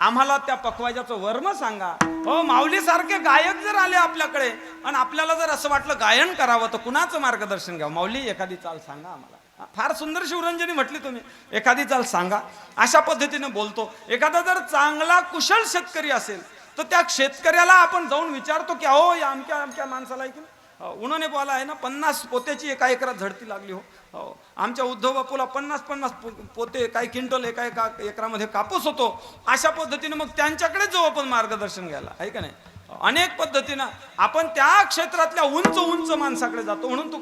आम्हाला त्या पखवाजाचं वर्म सांगा. हो, माऊली सारखे गायक जर आले आपल्याकडे आणि आपल्याला जर असं वाटलं गायन करावं तर कुणाचं मार्गदर्शन घ्यावं? माऊली एखादी चाल सांगा आम्हाला. फार सुंदर शिवरंजनी म्हटली तुम्ही, एखादी चाल सांगा. अशा पद्धतीने बोलतो. एखादा जर चांगला कुशल शेतकरी असेल तर त्या शेतकऱ्याला आपण जाऊन विचारतो की अहो या अमक्या माणसाला की उन्होंने बोला आहे ना 50 पोत्याची एका एकरात झडती लागली. हो, आमच्या उद्धव बापूला 50 पोते काही क्विंटल एका एकरामध्ये कापूस होतो. अशा पद्धतीने मग त्यांच्याकडे जाऊ आपण मार्गदर्शन घ्यायला, आहे का नाही? अनेक पद्धतीनं आपण त्या क्षेत्रातल्या उंच माणसाकडे जातो. म्हणून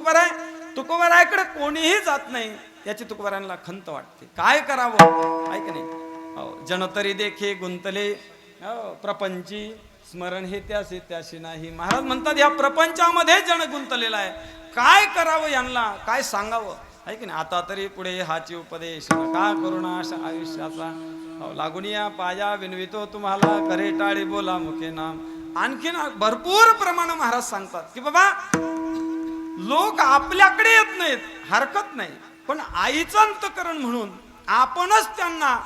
तुकोबारायकडे कोणीही जात नाही, याची तुकोबारायांना खंत वाटते. काय करावं, आहे का नाही? जनतरी देखे गुंतले प्रपंची स्मरण हे त्याशी नाही. महाराज म्हणतात या प्रपंचामध्ये जण गुंतलेला आहे. काय करावं, यांना काय सांगावं, आहे की नाही? आता तरी पुढे हाची उपदेश का करुणा आयुष्याचा लागून या पाया विनवितो तुम्हाला, करे टाळी बोला मुखे नाम. आणखीन भरपूर प्रमाण महाराज सांगतात की बाबा लोक आपल्याकडे येत नाहीत, हरकत नाही, पण आईचं अंतकरण म्हणून आपणच त्यांना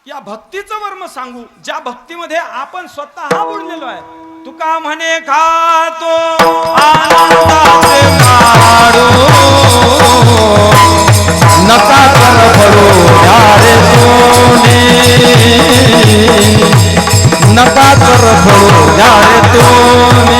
या भक्तीचं वर्म सांगू, ज्या भक्तीमध्ये आपण स्वतः बुडलेलो आहे. तुका म्हणे खातो आनंदाचे माडू नका कर पडू यारे तुम्ही, नका कर पडू यारे तुम्ही.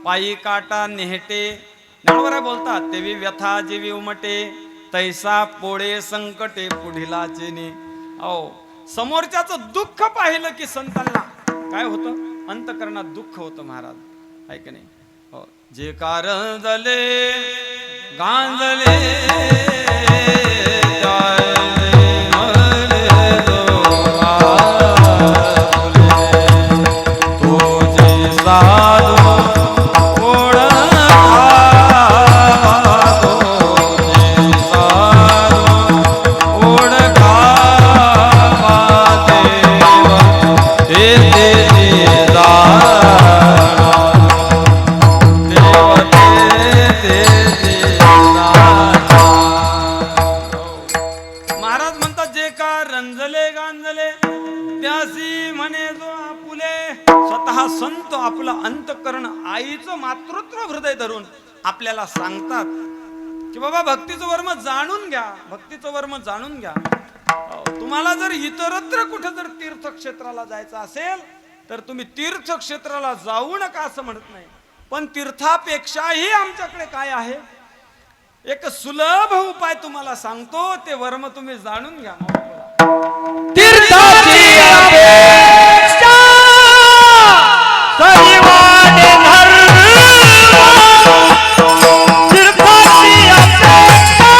पायी काटा नेहटे ज्ञानोबा बोलतात, तेवी व्यथा जीवी उमटे तैसा पोळे संकटे पुढिला चेने. अहो, समोरच्याचं दुःख पाहिलं की संतांना काय होतं, अंतकरणात दुःख होतं महाराज, आहे की नाही? हो. जे कारंजले गांजले महाराज म्हणतात, जे का रंजले गांजले त्यासी म्हणे जो आपुले. स्वतः संत आपलं अंतकरण आईचं मातृत्व हृदय धरून आपल्याला सांगतात की बाबा भक्तीचं वर्म जाणून घ्या, भक्तीचं वर्म जाणून घ्या. तुम्हाला जर इतरत्र कुठं जर तीर्थक्षेत्राला जायचं असेल तर तुम्ही तीर्थक्षेत्राला जाऊ नका असं म्हणत नाही, पण तीर्थापेक्षाही आमच्याकडे काय आहे, एक सुलभ उपाय तुम्हाला सांगतो, ते वर्म तुम्ही जाणून घ्या. तीर्थाची अपेक्षा सजीवाने धर्म. तीर्थाची अपेक्षा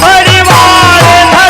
सजीवाने धर्म.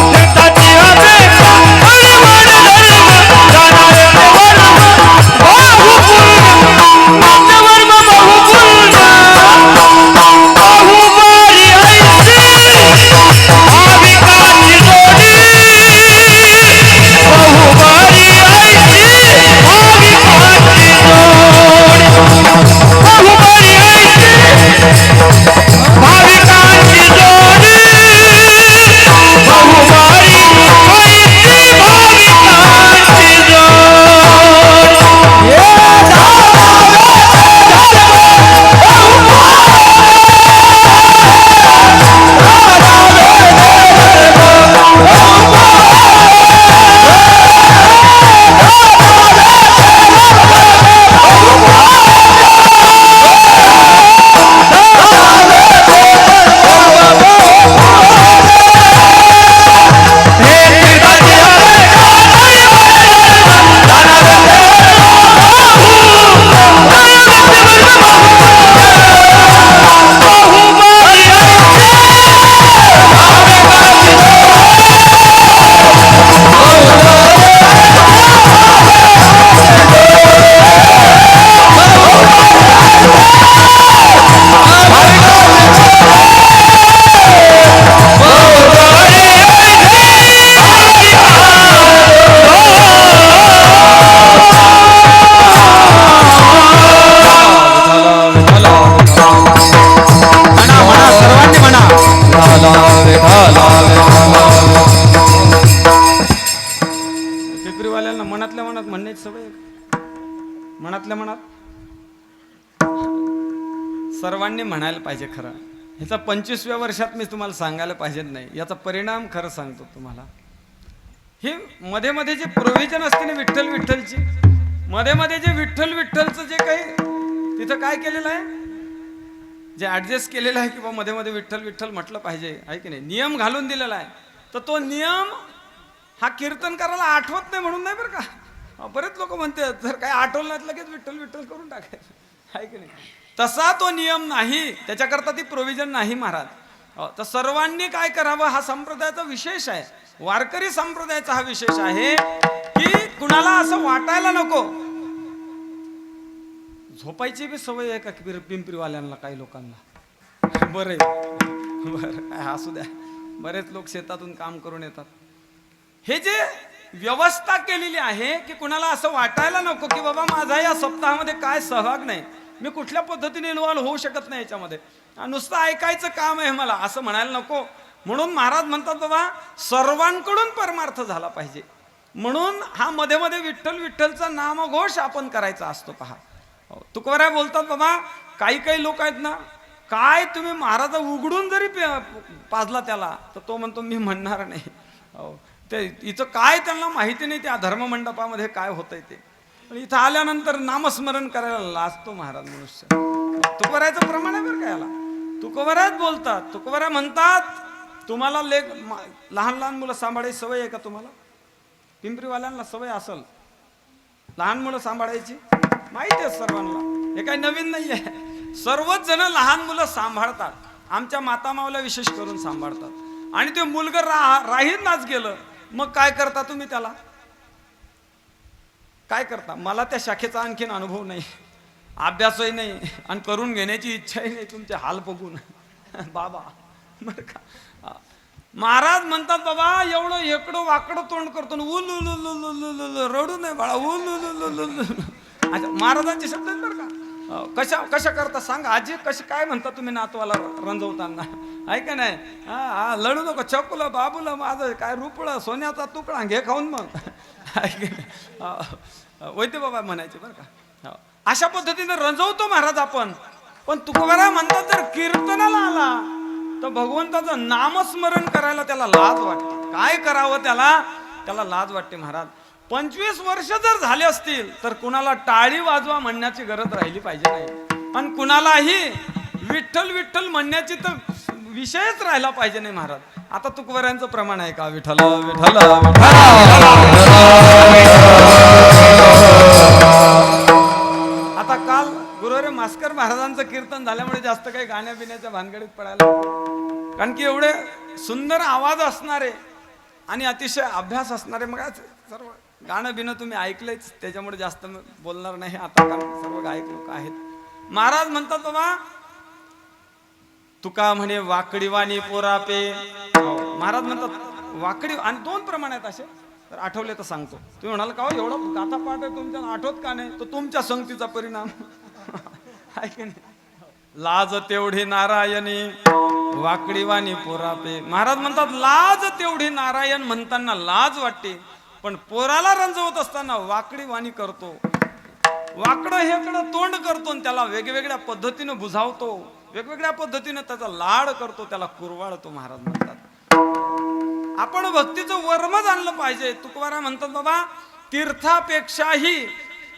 तीर्थाची अपेक्षा सजीवाने मनातल्या मनात सर्वांनी म्हणायला पाहिजे. खरं ह्याचा 25व्या वर्षात मी तुम्हाला सांगायला पाहिजे नाही, याचा परिणाम खरं सांगतो तुम्हाला. हे मध्ये मध्ये जे प्रोव्हिजन असते ना विठ्ठल विठ्ठलची, मध्ये मध्ये जे विठ्ठल विठ्ठलचं जे काही तिथं काय केलेलं आहे, जे ऍडजस्ट केलेलं आहे की बा मध्ये मध्ये विठ्ठल विठ्ठल म्हटलं पाहिजे, आहे की नाही, नियम घालून दिलेला आहे. तर तो नियम हा कीर्तन करायला आठवत नाही म्हणून नाही बरं का, बरेच लोक म्हणतात जर काय आठवलं नाही लगेच विठ्ठल विठ्ठल करून टाकायचं आहे की नाही. तसा तो नियम नाही, त्याच्याकरता ती प्रोव्हिजन नाही महाराज. तर सर्वांनी काय करावं हा संप्रदायाचा विशेष आहे. वारकरी संप्रदायाचा हा विशेष आहे की कुणाला असं वाटायला नको. झोपायची बी सवय आहे का पिंपरीवाल्यांना काही लोकांना? बरं काय असू द्या, बरेच लोक शेतातून काम करून येतात. हे जे व्यवस्था केलेली आहे की कुणाला असं वाटायला नको की बाबा माझा या सप्ताहामध्ये काय सहभाग नाही, मी कुठल्या पद्धतीने इन्व्हॉल्व होऊ शकत नाही याच्यामध्ये, नुसतं ऐकायचं काम आहे मला, असं म्हणायला नको. म्हणून महाराज म्हणतात बाबा सर्वांकडून परमार्थ झाला पाहिजे. म्हणून हा मध्ये मध्ये विठ्ठल विठ्ठलचा नामघोष आपण करायचा असतो. पहा तुकोबाराय बोलतात बाबा काही काही लोक आहेत ना, काय तुम्ही महाराज उघडून जरी पाजला त्याला तर तो म्हणतो मी म्हणणार नाही. ते इथं काय त्यांना माहिती नाही त्या धर्ममंडपामध्ये काय होतंय ते. पण इथं आल्यानंतर नामस्मरण करायला लाजतो महाराज मनुष्य. तुकोबारायचं प्रमाण आहे बरं का याला. तुकोबाराय बोलतात, तुकोबाराय म्हणतात तुम्हाला लहान लहान मुलं सांभाळायची सवय आहे का तुम्हाला? पिंपरीवाल्यांना सवय असल लहान मुलं सांभाळायची, माहिती आहे सर्वांना, हे काही नवीन नाही आहे. सर्वच जण लहान मुलं सांभाळतात. आमच्या माता मावल्या विशेष करून सांभाळतात. आणि ते मुलगा राहीनाच गेलं मग काय करता तुम्ही त्याला? काय करता? मला त्या शाखेचा आणखीन अनुभव नाही, अभ्यासही नाही आणि करून घेण्याची इच्छाही नाही तुमचे हाल बघून बाबा. बरं का महाराज म्हणतात बाबा एवढं एकडं वाकडं तोंड करतो रडू नाही बाळा अच्छा महाराजांचे शब्द आहेत बरं का. कशा करता सांगा आजी, कशी काय म्हणता तुम्ही नातवाला रंजवताना? ऐका नाही हा लढू नको, चकुला बाबूला माझं काय रुपळं सोन्याचा तुकडा घे खाऊन मग वैद्य बाबा म्हणायचे बरं का. अशा पद्धतीने रंजवतो महाराज आपण. पण तुकोबाराय म्हणतात जर कीर्तनाला आला तर भगवंताचं नामस्मरण करायला त्याला लाज वाटते. काय करावं त्याला लाज वाटते महाराज. 25 वर्ष जर झाले असतील तर कुणाला टाळी वाजवा म्हणण्याची गरज राहिली पाहिजे नाही, आणि कुणालाही विठ्ठल विठ्ठल म्हणण्याची तर विषयच राहिला पाहिजे नाही महाराज. आता तुकोबारायांचं प्रमाण आहे का विठ्ठल विठ्ठल आता काल गुरुवारी मास्कर महाराजांचं कीर्तन झाल्यामुळे जास्त काही गाण्या बिण्याच्या भानगडीत पडायला, कारण की एवढे सुंदर आवाज असणारे आणि अतिशय अभ्यास असणारे, मग सर्व गाणं बिणं तुम्ही ऐकलंच त्याच्यामुळे जास्त बोलणार नाही आता, कारण सर्व गायक लोक आहेत. महाराज म्हणतात बाबा तुका म्हणे वाकडी वाणी पोरापे. महाराज म्हणतात वाकडी, आणि 2 प्रमाण आहेत असे, तर आठवले तर सांगतो. तुम्ही म्हणाल का एवढं गाथा पाठ आहे तुमच्या आठवत का नाही? तो तुमच्या संगतीचा परिणाम आहे की नाही. लाज तेवढी नारायणी वाकडी वाणी पोरापे. महाराज म्हणतात लाज तेवढी नारायण म्हणताना लाज वाटते, पण पोराला रंजवत असताना वाकडी वाणी करतो, वाकडं हेकडं तोंड करतो आणि त्याला वेगवेगळ्या पद्धतीनं बुझावतो, वेगवेगळ्या पद्धतीनं त्याचा लाड करतो, त्याला कुरवाळतो. महाराज म्हणतात आपण भक्तीचं वर्म जाणलं पाहिजे. तुकोबाराय म्हणतात बाबा तीर्थापेक्षाही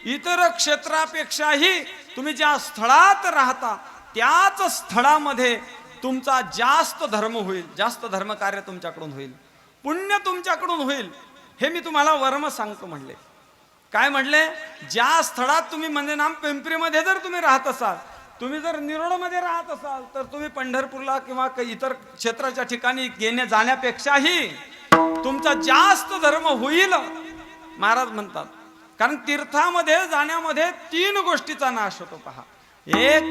इतर क्षेत्रापेक्षाही तुम्ही ज्या स्थळात राहता त्याच स्थळामध्ये तुमचा जास्त धर्म होईल, जास्त धर्म कार्य तुमच्याकडून होईल, पुण्य तुमच्याकडून होईल. हे मी तुम्हाला वर्म सांगतो म्हणले. काय म्हणले? ज्या स्थळात तुम्ही म्हणजे नाम पिंपरीमध्ये जर तुम्ही राहत असाल, तुम्ही जर निरोडमध्ये राहत असाल तर तुम्ही पंढरपूरला किंवा इतर क्षेत्राच्या ठिकाणी जाण्यापेक्षाही तुमचा जास्त धर्म होईल महाराज म्हणतात. कारण तीर्थामध्ये जाण्यामध्ये 3 गोष्टीचा नाश होतो. पहा, एक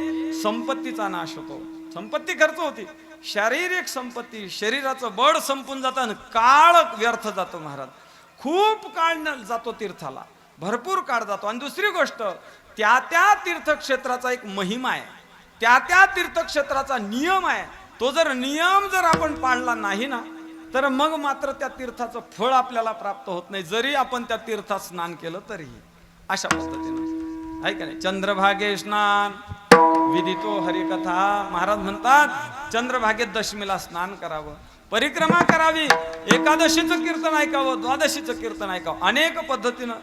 संपत्तीचा नाश होतो, संपत्ती खर्च होती, शारीरिक संपत्ती, शरीराचं बळ संपून जातं आणि काळ व्यर्थ जातो महाराज. खूप काळ जातो तीर्थाला, भरपूर काळ जातो. आणि दुसरी गोष्ट त्या त्या तीर्थक्षेत्राचा एक महिमा आहे, त्या त्या तीर्थक्षेत्राचा नियम आहे. तो जर नियम जर आपण पाळला नाही ना तर मग मात्र त्या तीर्थाचं फळ आपल्याला प्राप्त होत नाही, जरी आपण त्या तीर्थात स्नान केलं तरीही. अशा पद्धतीनं आहे का नाही. चंद्रभागे स्नान विदितो हरिकथा. महाराज म्हणतात चंद्रभागेत दशमीला स्नान करावं, परिक्रमा करावी, एकादशीचं कीर्तन ऐकावं, द्वादशीचं कीर्तन ऐकावं. अनेक पद्धतीनं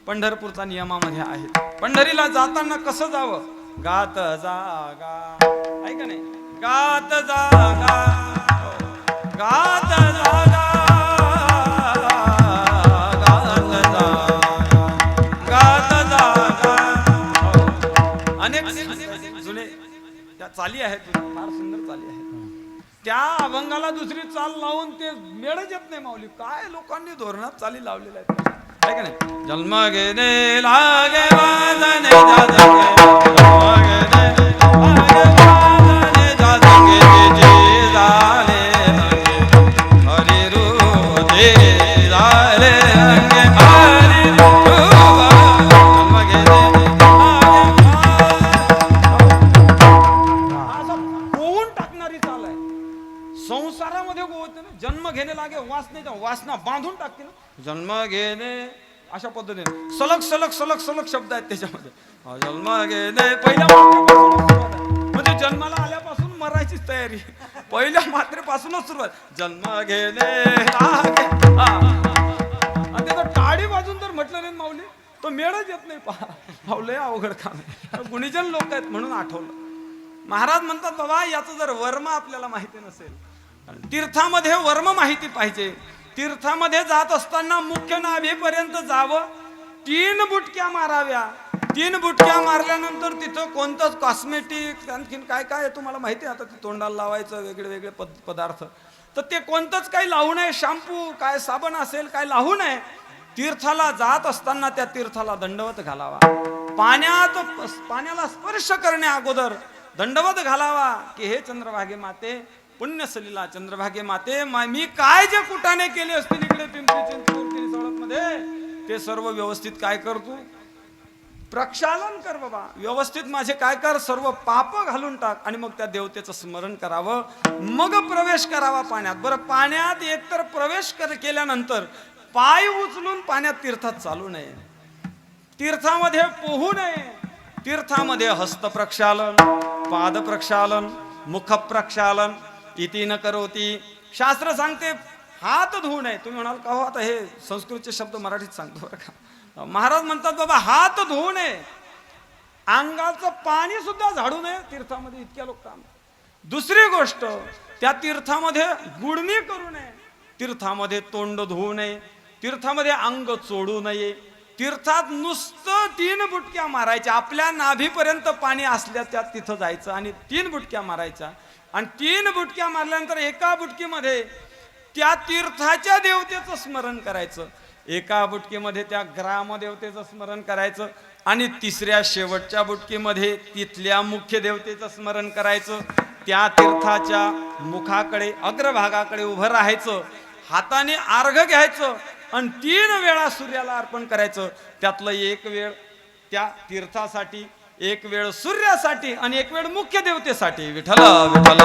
पंढरपूरचा नियमामध्ये आहे. पंढरीला जाताना कसं जावं? गात जागा आहे का नाही, गात जागा गात जागा गात जागा जुने त्या चाली आहेत, फार सुंदर चाली आहेत. त्या अभंगाला दुसरी चाल लावून ते मेळच येत नाही माऊली. काय लोकांनी धोरणात चाली लावलेल्या आहेत, आहे का नाही? जन्म घेणे लागे वाजने जाजंगे, जन्म घेणे लागे वाजने जाजंगे, जे झाले रंगे हरी रुजे झाले रंगे हरी रुवा. जन्म घेणे असं गोवून टाकणारी चाल आहे. संसारामध्ये गोवत ना, जन्म घेणे लागे वासनेचा वासना बांधून टाकते ना. जन्म घेणे अशा पद्धतीने सलग सलग सलग सलग शब्द आहेत त्याच्यामध्ये. जन्म घेणे पहिल्या मात्रेपासूनच सुरुवात आहे. म्हणजे जन्माला आल्यापासून मरायचीच तयारी, पहिल्या मात्रेपासूनच सुरुवात. जन्म घेणे लागे, आणि त्याचं टाळी वाजून जर म्हटलं नाही माऊली तो मेळच येत नाही. पहा लय अवघड काम आहे. गुणीजन लोक आहेत म्हणून आठवलं. महाराज म्हणतात बाबा याचं जर वर्म आपल्याला माहिती नसेल, तीर्थामध्ये वर्म माहिती पाहिजे. तीर्थामध्ये जात असताना मुख्य नाभीपर्यंत जावं, 3 बुटक्या माराव्या. 3 बुटक्या मारल्यानंतर तिथं कोणतंच कॉस्मेटिक आणखीन काय काय आहे तुम्हाला माहिती आहे. आता ते तोंडाला लावायचं वेगळे वेगळे पदार्थ, तर ते कोणतंच काही लावू नये. शॅम्पू काय साबण असेल काय लावू नये. तीर्थाला जात असताना त्या तीर्थाला दंडवत घालावा. पाण्याला स्पर्श करण्या अगोदर दंडवत घालावा की हे चंद्रभागे माते, पुण्यसलीला चंद्रभागे माते, मी काय जे कुटाने केले असतील इकडे पिंपरी चिंचवड सवळत मध्ये ते सर्व व्यवस्थित काय करतो, प्रक्षालन कर बाबा. व्यवस्थित माझे काय कर, सर्व पाप घालून टाक आणि मग त्या देवतेचं स्मरण करावं, मग प्रवेश करावा पाण्यात. बरं, पाण्यात एकतर प्रवेश केल्यानंतर पाय उचलून पाण्यात तीर्थात चालू नये, तीर्थामध्ये पोहू नये. तीर्थामध्ये हस्त प्रक्षालन, पाद प्रक्षालन, मुख प्रक्षालन इति न करोती. शास्त्र सांगते हात धुवू नये. तुम्ही म्हणाल का हो आता हे संस्कृतचे शब्द मराठीत सांगतो बरं का. महाराज म्हणतात बाबा हात धुवू नये, अंगाचं पाणी सुद्धा झाडू नये तीर्थामध्ये. इतक्या लोक काम. दुसरी गोष्ट, त्या तीर्थामध्ये गुडणी करू नये, तीर्थामध्ये तोंड धुवू नये, तीर्थामध्ये अंग चोडू नये. तीर्थात नुसतं 3 बुटक्या मारायच्या. आपल्या नाभीपर्यंत पाणी असल्या त्यात तिथं जायचं आणि 3 बुटक्या मारायच्या. आणि 3 बुटक्या मारल्यानंतर एका बुटकीमध्ये त्या तीर्थाच्या देवतेचं स्मरण करायचं, एका बुटकीमध्ये त्या ग्रामदेवतेचं स्मरण करायचं, आणि तिसऱ्या शेवटच्या बुटकीमध्ये तिथल्या मुख्य देवतेचं स्मरण करायचं. त्या तीर्थाच्या मुखाकडे अग्रभागाकडे उभं राहायचं, हाताने अर्घ घ्यायचं आणि 3 वेळा सूर्याला अर्पण करायचं. त्यातलं 1 वेळ त्या तीर्थासाठी, 1 वेळ सूर्यासाठी आणि 1 वेळ मुख्य देवतेसाठी. विठ्ठल विठ्ठल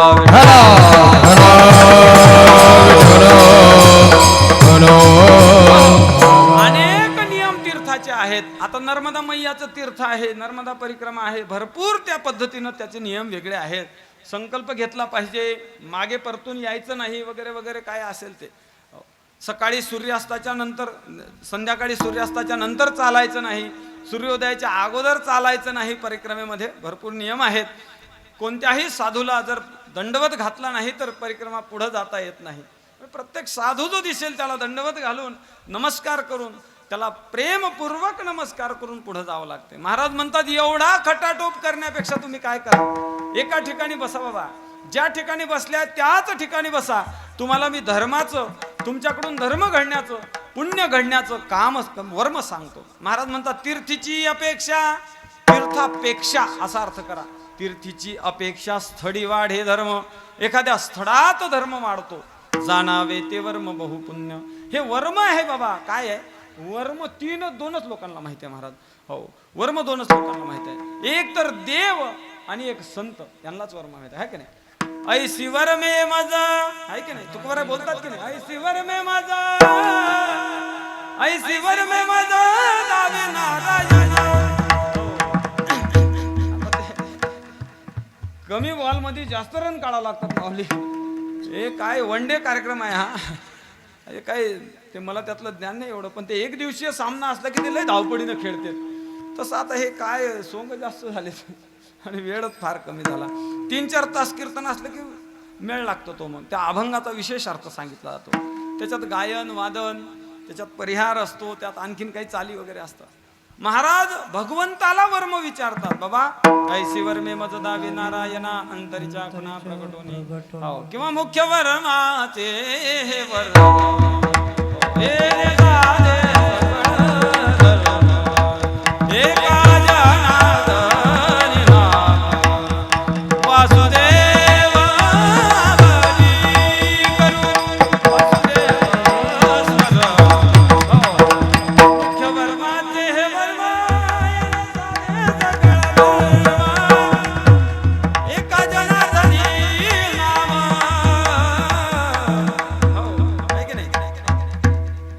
अनेक नियम तीर्थाचे आहेत. आता नर्मदा मैयाचं तीर्थ आहे, नर्मदा परिक्रमा आहे, भरपूर त्या पद्धतीनं त्याचे नियम वेगळे आहेत. संकल्प घेतला पाहिजे, मागे परतून यायचं नाही वगैरे वगैरे काय असेल ते. सकाळी सूर्यास्ताच्या नंतर, संध्याकाळी सूर्यास्ताच्या नंतर चालायचं नाही, सूर्योदयाच्या अगोदर चालायचं नाही. परिक्रमेमध्ये भरपूर नियम आहेत. कोणत्याही साधूला जर दंडवत घातला नाही तर परिक्रमा पुढे जाता येत नाही. प्रत्येक साधू जो दिसेल त्याला दंडवत घालून नमस्कार करून, त्याला प्रेमपूर्वक नमस्कार करून पुढे जावं लागते. महाराज म्हणतात एवढा खटाटोप करण्यापेक्षा तुम्ही काय करा, एका ठिकाणी बसा बाबा. ज्या ठिकाणी बसल्या त्याच ठिकाणी बसा. तुम्हाला मी धर्माचं, तुमच्याकडून धर्म घडण्याचं, पुण्य घडण्याचं काम वर्म सांगतो. महाराज म्हणतात तीर्थीची अपेक्षा तीर्थापेक्षा असा अर्थ करा. तीर्थीची अपेक्षा स्थळी वाढ हे धर्म. एखाद्या स्थळात धर्म वाढतो, जाणावे ते वर्म बहुपुण्य. हे वर्म आहे बाबा. काय आहे वर्म? 2च लोकांना माहिती आहे महाराज. हो, वर्म 2च लोकांना माहिती आहे. एक तर देव आणि एक संत, यांनाच वर्म माहिती आहे की नाही. ऐसी वर मे माझा आहे की नाही. तुकोबाराय बोलतात की नाही, ऐसी वर मे माझा, ऐसी वर मे माझा दावे नारायण. कमी बॉल मध्ये जास्त रन काढावं लागतात माऊली. हे काय वन डे कार्यक्रम आहे हा. हे काय ते मला त्यातलं ज्ञान नाही एवढं, पण ते 1 दिवसीय सामना असला की ते लय धावपडीनं खेळते. तसं आता हे काय सोंग जास्त झाले आणि वेळच फार कमी झाला. 3-4 तास कीर्तन असलं की मेळ लागतो तो. मग त्या अभंगाचा विशेष अर्थ सांगितला जातो. त्याच्यात गायन वादन, त्याच्यात परिहार असतो, त्यात आणखीन काही चाली वगैरे असतात. महाराज भगवंताला वर्म विचारतात, बाबा ऐसी वर्मे मज दावे नारायणा अंतरीच्या खुणा प्रगटोनी हो, किंवा मुख्य वर्माचे हे वर्म हे झाले सगळं एका जनार्दनी नाम वासुदेव बली करू वासुदेव स्मरण मुख्य वर्माचे हे वर्म एका जनार्दनी नाम हो, आहे की नाही?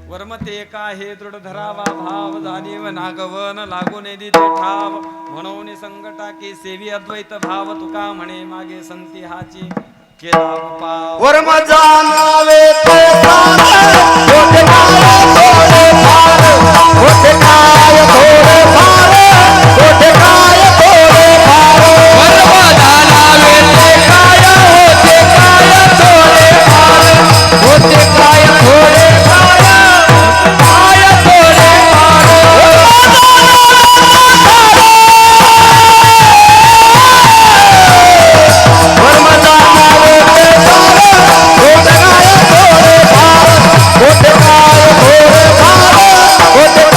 वर्म ते एका हे दृढ धरावा भाव जाणीव नागवन लागून दिते ठाव म्हणून संकटा की सेवी अद्वैत भाव तुका म्हणे मागे संती हाची केला उपाव वर्म जानावे ते सारे, होते काय थोडे फार, होते काय थोडे फार, होते काय थोडे फार. वर्म जानावे ते काय, होते काय थोडे फार, होते काय थोडे फार. वर्म जानावे ते सारे, होते काय थोडे फार, होते काय थोडे फार, होते काय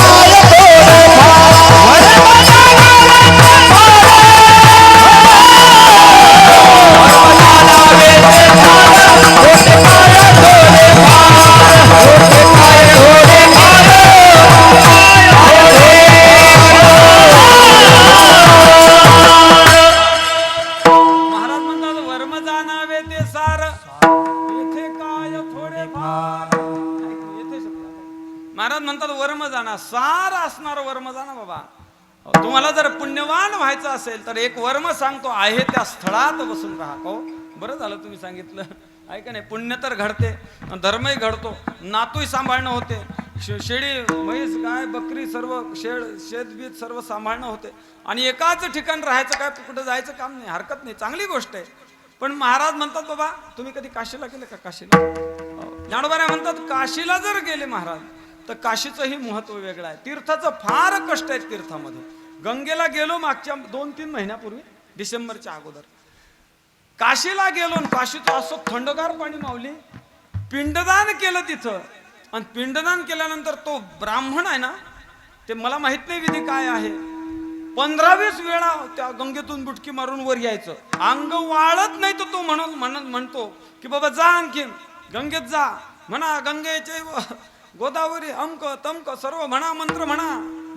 थोडे महाराज म्हणतात वर्म जाणावे ते सार येथे काय थोडे फार येथे शब्द आहे. महाराज म्हणतात वर्म जाणा सार असणार वर्म जाणा बाबा. तुम्हाला जर पुण्यवान व्हायचं असेल तर एक वर्म सांगतो आहे त्या स्थळात बसून राहा. हो बरं झालं तुम्ही सांगितलं, आहे का नाही? पुण्य तर घडते, धर्मही घडतो, नातूही सांभाळणं होते, शेळी म्हैस गाय बकरी सर्व शेतबीत सर्व सांभाळणं होते आणि एकाच ठिकाण राहायचं, काय कुठं जायचं काम नाही, हरकत नाही, चांगली गोष्ट आहे. पण महाराज म्हणतात बाबा तुम्ही कधी काशीला गेले का? काशीला ज्ञानोबा म्हणतात काशीला जर गेले महाराज तर काशीचंही महत्व वेगळं आहे. तीर्थाचं फार कष्ट आहे तीर्थामध्ये. गंगेला गेलो मागच्या 2-3 महिन्यापूर्वी डिसेंबरच्या अगोदर काशीला गेलो आणि काशीचं असं थंडगार पाणी मावली. पिंडदान केलं तिथं आणि पिंडदान केल्यानंतर तो ब्राह्मण आहे ना, ते मला माहित नाही विधी काय आहे, 15-20 वेळा त्या गंगेतून बुटकी मारून वर यायचं. अंग वाळत नाही तर तो म्हणतो की बाबा जा आणखी गंगेत जा, म्हणा गंगेचे गोदावरी अमक तमक सर्व म्हणा, मंत्र म्हणा,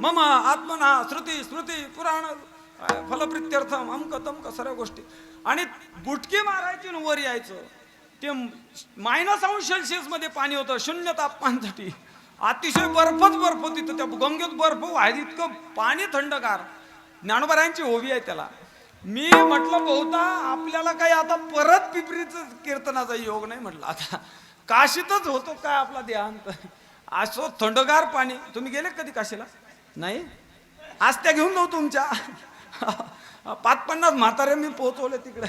मम आत्मना श्रुती स्मृती पुराण फलप्रित्यर्थम अमक तमक सर्व गोष्टी, आणि बुटकी मारायची आणि वर यायचं. ते -अंश मध्ये पाणी होतं, 0 तापमानासाठी, अतिशय बर्फच बर्फ तिथं त्या गंगेत बर्फ व्हायचं, इतकं पाणी थंडगार. ज्ञानोबारायांची ओवी आहे त्याला. मी म्हटलं बहुता आपल्याला काही आता परत पिपरीचं कीर्तनाचा योग नाही, म्हटलं आता काशीतच होतो काय आपला देहांत. असं थंडगार पाणी. तुम्ही गेले कधी काशीला? नाही? आज त्या घेऊन जाऊ तुमच्या 5-50 म्हातारे मी पोहोचवले तिकडे,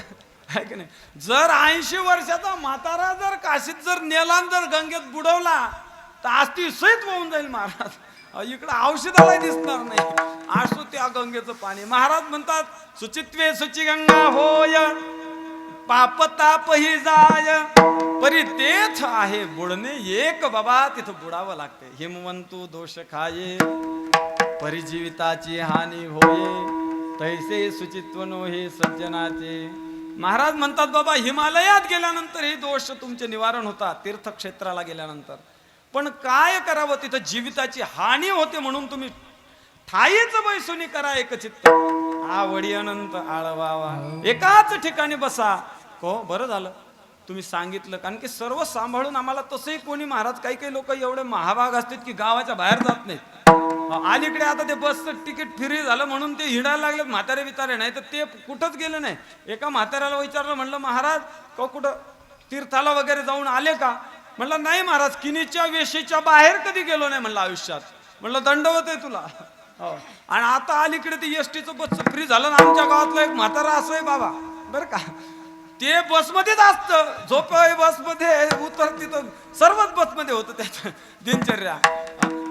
आहे की नाही? जर 80 वर्षाचा म्हातारा जर काशीत जर नेला जर गंगेत बुडवला तर आज ती सहित होऊन जाईल महाराज. इकडं औषधाला दिसणार नाही, असो त्या गंगेचं पाणी. महाराज म्हणतात सुचित्वे सुची गंगा होय, पाप ताप ही जाय, परी तेथ आहे बुडणे एक. बाबा तिथं बुडावं लागते. हिमवंतू दोष खाये, परिजीविताची हानी होये, तैसे सुचित्व नो हे सज्जनाचे. महाराज म्हणतात बाबा हिमालयात गेल्यानंतर हे दोष तुमचे निवारण होतात, तीर्थक्षेत्राला गेल्यानंतर. पण काय करावं, तिथं जीविताची हानी होते, म्हणून तुम्ही ठाईच बैसुनी करा एकचित्त, आवडी अनंत आळवावा, एकाच ठिकाणी बसा. हो बरं झालं तुम्ही सांगितलं, कारण की सर्व सांभाळून आम्हाला तसंही कोणी महाराज, काही काही लोक एवढे महाभाग असतात की गावाच्या बाहेर जात नाहीत. अलीकडे आता ते बसचं तिकीट फ्री झालं म्हणून ते हिंडायला लागले म्हातारे बितारे, नाही तर ते कुठंच गेले नाही. एका म्हाताऱ्याला विचारलं, म्हणलं महाराज कुठं तीर्थाला वगैरे जाऊन आले का? म्हणलं नाही महाराज, किनीच्या वेशीच्या बाहेर कधी गेलो नाही म्हणलं आयुष्यात. म्हणलं दंडवत आहे तुला. आणि आता अलीकडे ते एसटीचं बसचं फ्री झालं ना, आमच्या गावातला एक म्हातारा असं आहे बाबा बरं का, ते बसमध्येच असतं, झोप बसमध्ये, उतर तिथं सर्वच बसमध्ये होतं त्याचं दिनचर्या.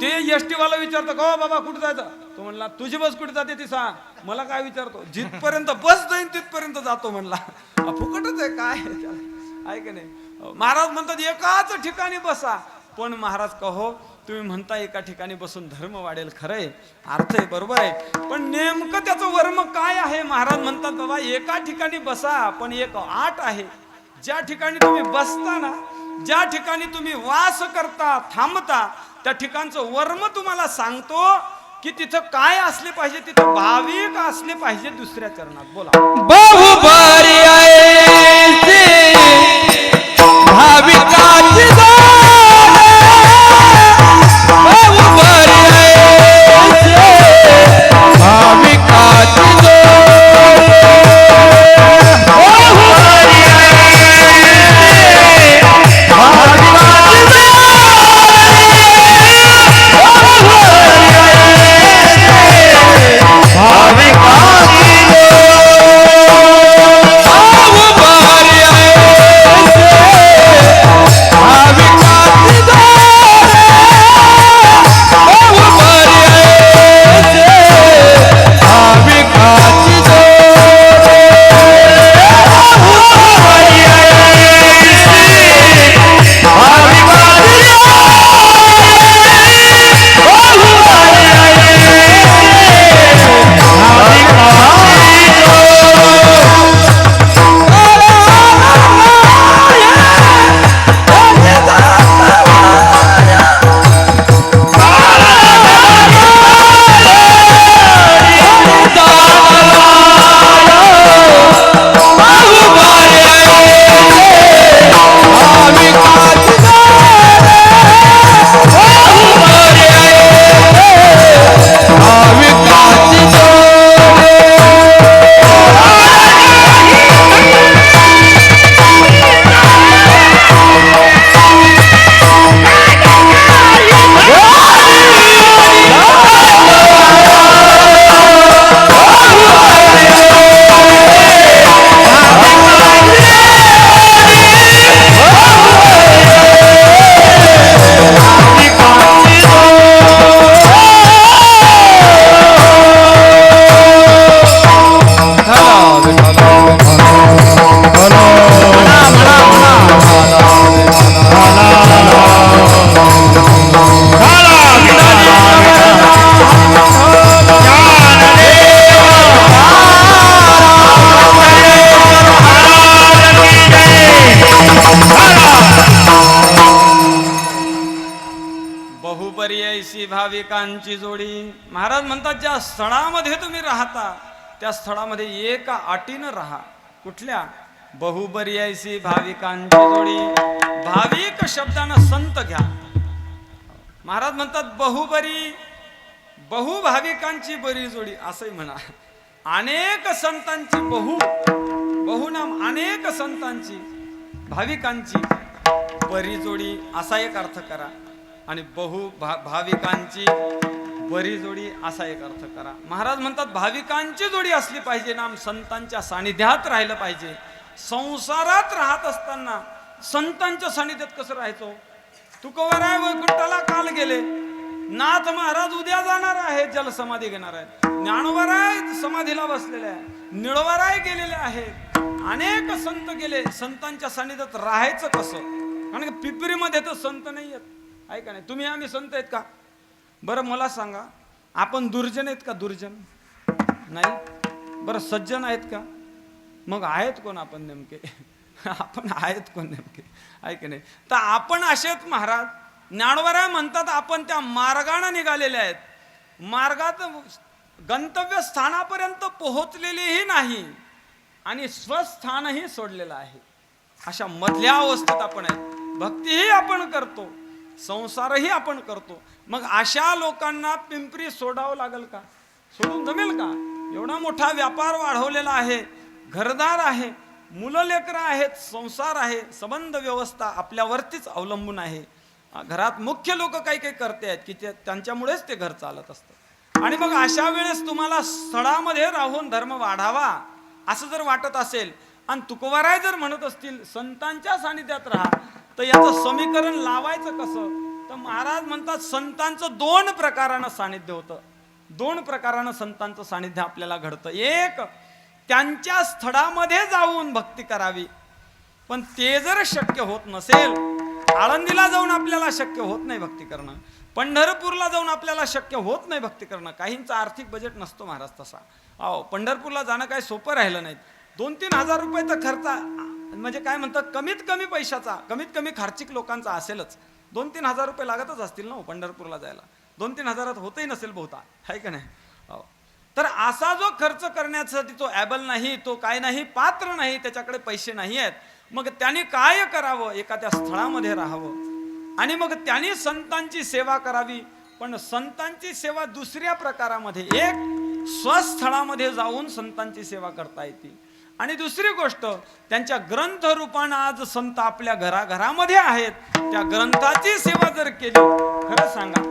ते एसटी वाला विचारतो का, "हो बाबा कुठे जायचं?" तो म्हणला, "तुझी बस कुठे जाते ती सांग." मला काय विचारतो, जिथपर्यंत बस जाईन तिथपर्यंत जातो म्हणला. फुकटच आहे काय आहे का नाही. महाराज म्हणतात एकाच ठिकाणी बसा. पण महाराज कहो, तुम्ही म्हणता एका ठिकाणी बसून धर्म वाढेल, खरंय, अर्थ आहे, बरोबर आहे, पण नेमकं त्याचं वर्म काय आहे. महाराज म्हणतात बाबा एका ठिकाणी बसा, पण एक आट आहे. ज्या ठिकाणी तुम्ही बसता ना, ज्या ठिकाणी तुम्ही वास करता, थांबता, त्या ठिकाणचं वर्म तुम्हाला सांगतो की तिथं काय असले पाहिजे. तिथं भाविक असले पाहिजे. दुसऱ्या चरणात बोला. बहुबारी ऐसे भाविकाची जोड, बहुबारी ऐसे भाविकाची जोड, बहुबारी ऐसे भाविकाची बहुपर्यायी भाविकांची जोडी. महाराज म्हणतात ज्या स्थळामध्ये तुम्ही राहता त्या स्थळामध्ये एका अटीनं राहा. कुठल्या? बहुपर्यायी भाविकांची जोडी. भाविक शब्दानं संत घ्या. महाराज म्हणतात बहुबरी, बहुभाविकांची बरी जोडी असंही म्हणा. अनेक संतांची बहुनाम अनेक संतांची भाविकांची बरी जोडी असा एक अर्थ करा. आणि भाविकांची बरी जोडी असा एक अर्थ करा. महाराज म्हणतात भाविकांची जोडी असली पाहिजे. नाम संतांच्या सानिध्यात राहिलं पाहिजे. संसारात राहत असताना संतांच्या सानिध्यात कसं राहायचो? तुकोबराय वैकुंठाला काल गेले. नाथ महाराज उद्या जाणार आहे, जलसमाधी घेणार आहे. ज्ञानोबराय समाधीला बसलेले आहे. निळवराय गेलेले आहेत. अनेक संत गेले. संतांच्या सानिध्यात राहायचं कसं? कारण की पिपरीमध्ये तर संत नाही आहेत, आहे का नाही? तुम्ही आम्ही संत आहेत का? बरं मला सांगा, आपण दुर्जन आहेत का? दुर्जन नाही. बरं सज्जन आहेत का? मग आहेत कोण आपण नेमके? आपण आहेत कोण नेमके, आहे की नाही? तर आपण असेच महाराज. ज्ञानोबराय म्हणतात आपण त्या मार्गाने निघालेले आहेत. मार्गात गंतव्य स्थानापर्यंत पोहोचलेलेही नाही आणि स्वस्थानही सोडलेलं आहे. अशा मधल्या अवस्थेत आपण आहेत. भक्तीही आपण करतो, संसारही आपण करतो. मग अशा लोकांना पिंपरी सोडावं लागेल का? सोडून जमेल का? एवढा मोठा व्यापार वाढवलेला आहे, घरदार आहे, मुलं लेकरं आहेत, संसार आहे, संबंध व्यवस्था आपल्यावरतीच अवलंबून आहे. घरात मुख्य लोक काही काही करते आहेत की त्यांच्यामुळेच ते घर चालत असतं. आणि मग अशा वेळेस तुम्हाला स्थळामध्ये राहून धर्म वाढावा असं जर वाटत असेल आणि तुकोबाराय जर म्हणत असतील संतांच्या सानिध्यात राहा, तर याचं समीकरण लावायचं कसं? तर महाराज म्हणतात संतांचं 2 प्रकारानं सानिध्य होतं. 2 प्रकारानं संतांचं सानिध्य आपल्याला घडतं. एक, त्यांच्या स्थळामध्ये जाऊन भक्ती करावी. पण ते जर शक्य होत नसेल, आळंदीला जाऊन आपल्याला शक्य होत नाही भक्ती करणं, पंढरपूरला जाऊन आपल्याला शक्य होत नाही भक्ती करणं. काहींचा आर्थिक बजेट नसतो महाराज तसा. अहो, पंढरपूरला जाणं काय सोपं राहिलं नाही. 2-3 हजार रुपये तर खर्च, म्हणजे काय म्हणतात, कमीत कमी पैशाचा, कमीत कमी खर्चिक लोकांचा असेलच. 2-3 हजार रुपये लागतच असतील ना पंढरपूरला जायला. 2-3 हजारात होतही नसेल बहुता, आहे का नाही? हो. तर असा जो खर्च करण्यासाठी तो ॲबल नाही, तो काय नाही, पात्र नाही, त्याच्याकडे पैसे नाही आहेत, मग त्याने काय करावं? एखाद्या स्थळामध्ये राहावं आणि मग त्याने संतांची सेवा करावी. पण संतांची सेवा दुसऱ्या प्रकारामध्ये, एक स्वस्थळामध्ये जाऊन संतांची सेवा करता येते, आणि दुसरी गोष्ट त्यांच्या ग्रंथ रूपानं आज संत आपल्या घराघरामध्ये आहेत. त्या ग्रंथाची सेवा जर केली, खरं सांगा,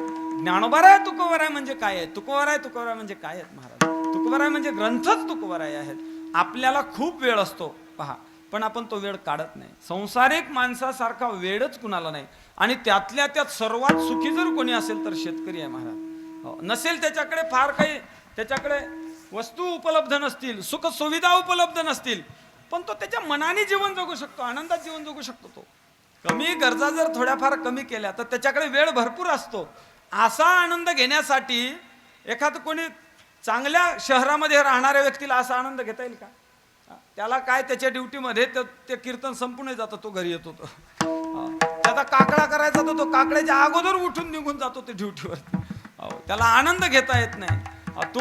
ज्ञानोबा तुकोबराय म्हणजे काय आहे? तुकोबराय म्हणजे काय आहेत महाराज? तुकोबराय म्हणजे ग्रंथच तुकोबराय आहेत. आपल्याला खूप वेळ असतो पहा, पण आपण तो वेळ काढत नाही. संसारिक माणसासारखा वेळच कुणाला नाही. आणि त्यातल्या त्यात सर्वात सुखी जर कोणी असेल तर शेतकरी आहे महाराज. नसेल त्याच्याकडे फार काही, त्याच्याकडे वस्तू उपलब्ध नसतील, सुख सुविधा उपलब्ध नसतील, पण तो त्याच्या मनाने जीवन जगू शकतो, आनंदात जीवन जगू शकतो. तो कमी गरजा जर थोड्याफार कमी केल्या तर त्याच्याकडे वेळ भरपूर असतो. असा आनंद घेण्यासाठी एखाद कोणी चांगल्या शहरामध्ये राहणाऱ्या व्यक्तीला असा आनंद घेता येईल का? त्याला काय, त्याच्या ड्युटीमध्ये ते कीर्तन संपून जातं, तो घरी येतो. तो त्याचा काकडा करायचा, तर तो काकड्याच्या अगोदर उठून निघून जातो ते ड्युटीवरती. त्याला आनंद घेता येत नाही.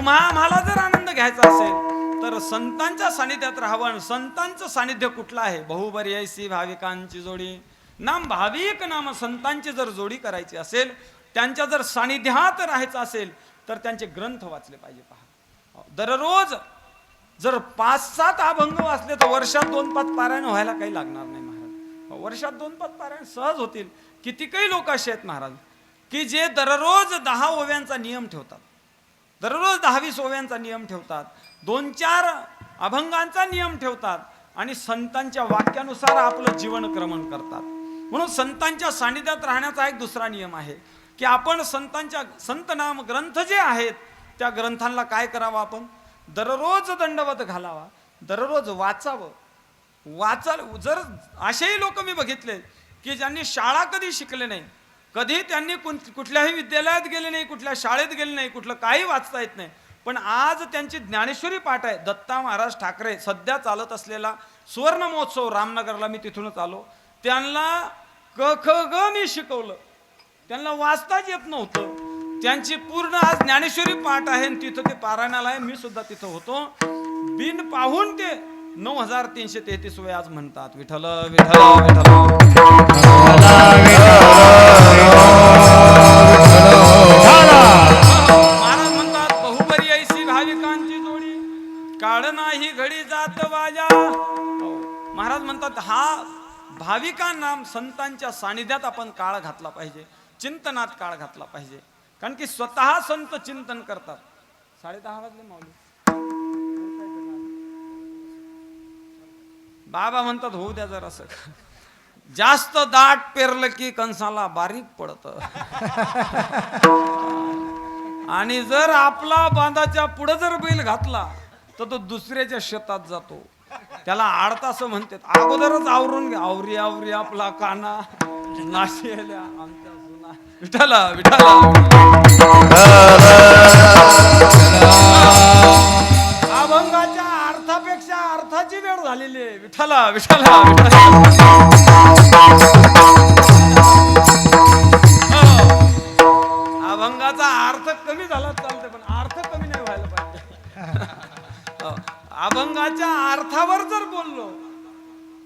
आम्हाला जर आनंद घ्यायचा असेल तर संतांच्या सानिध्यात राहावं. संतांचं सानिध्य कुठलं आहे? बहुबर्यासी भाविकांची जोडी, नाम भाविक नाम. संतांची जर जोडी करायची असेल, त्यांच्या जर सानिध्यात राहायचं असेल तर त्यांचे ग्रंथ वाचले पाहिजे. पहा, दररोज जर 5-7 अभंग वाचले तर वर्षात 2-5 पारायण व्हायला काही लागणार नाही महाराज. वर्षात 2-5 पारायण सहज होतील. किती काही लोक असे आहेत महाराज की जे दररोज 10 ओव्यांचा नियम ठेवतात, दररोज 10-20 ओव्यांचा नियम ठेवतात, 2-4 अभंगांचा नियम ठेवतात आणि संतांच्या वाक्यानुसार आपलं जीवन क्रमण करतात. म्हणून संतांच्या सानिध्यात राहण्याचा एक दुसरा नियम आहे की आपण संत नाम ग्रंथ जे आहेत त्या ग्रंथांना काय करावं? आपण दररोज दंडवत घालावा, दररोज वाचावं. जर असेही लोक मी बघितले की ज्यांनी शाळा कधी शिकले नाही, कधी त्यांनी कुठल्याही विद्यालयात गेले नाही, कुठल्या शाळेत गेले नाही, कुठलं काही वाचता येत नाही, पण आज त्यांची ज्ञानेश्वरी पाठ आहे. दत्ता महाराज ठाकरे सध्या चालत असलेला सुवर्ण महोत्सव रामनगरला, मी तिथूनच आलो. त्यांना क ख ग मी शिकवलं, त्यांना वाचताच येत नव्हतं. त्यांची पूर्ण आज ज्ञानेश्वरी पाठ आहे, तिथं ते पारायणाला आहे. मी सुद्धा तिथं होतो. बिन पाहून ते 9333 वेळा आज म्हणतात विठ्ठल विठ्ठल विठ्ठल. महाराज म्हणतात बहुपर्यायी भाविकांची जोडी, काळ नाही घडी जात वाया. महाराज म्हणतात हा भाविकांना संतांच्या सानिध्यात आपण काळ घातला पाहिजे, चिंतनात काळ घातला पाहिजे. कारण की स्वतः संत चिंतन करतात. 10:30 वाजले माऊली. बाबा म्हणतात होऊ द्या जरा असं, जास्त दाट पेरलं की कंसाला बारीक पडत. आणि जर आपला बांधाच्या पुढे जर बैल घातला तर तो दुसऱ्याच्या शेतात जातो. त्याला आडता असं म्हणतात. अगोदरच आवरून घ्या, आवरी आवरी आपला काना नाशिल्या आमच्या सुना. विठ्ठला विठ्ठला. अभंगाच्या अर्थापेक्षा अर्थाची वेळ झालेली आहे. विठ्ठला विठ्ठला विठ्ठला. अभंगाचा अर्थ कमी झाला चालते, पण अर्थ कमी नाही व्हायला पाहिजे. अभंगाच्या अर्थावर जर बोललो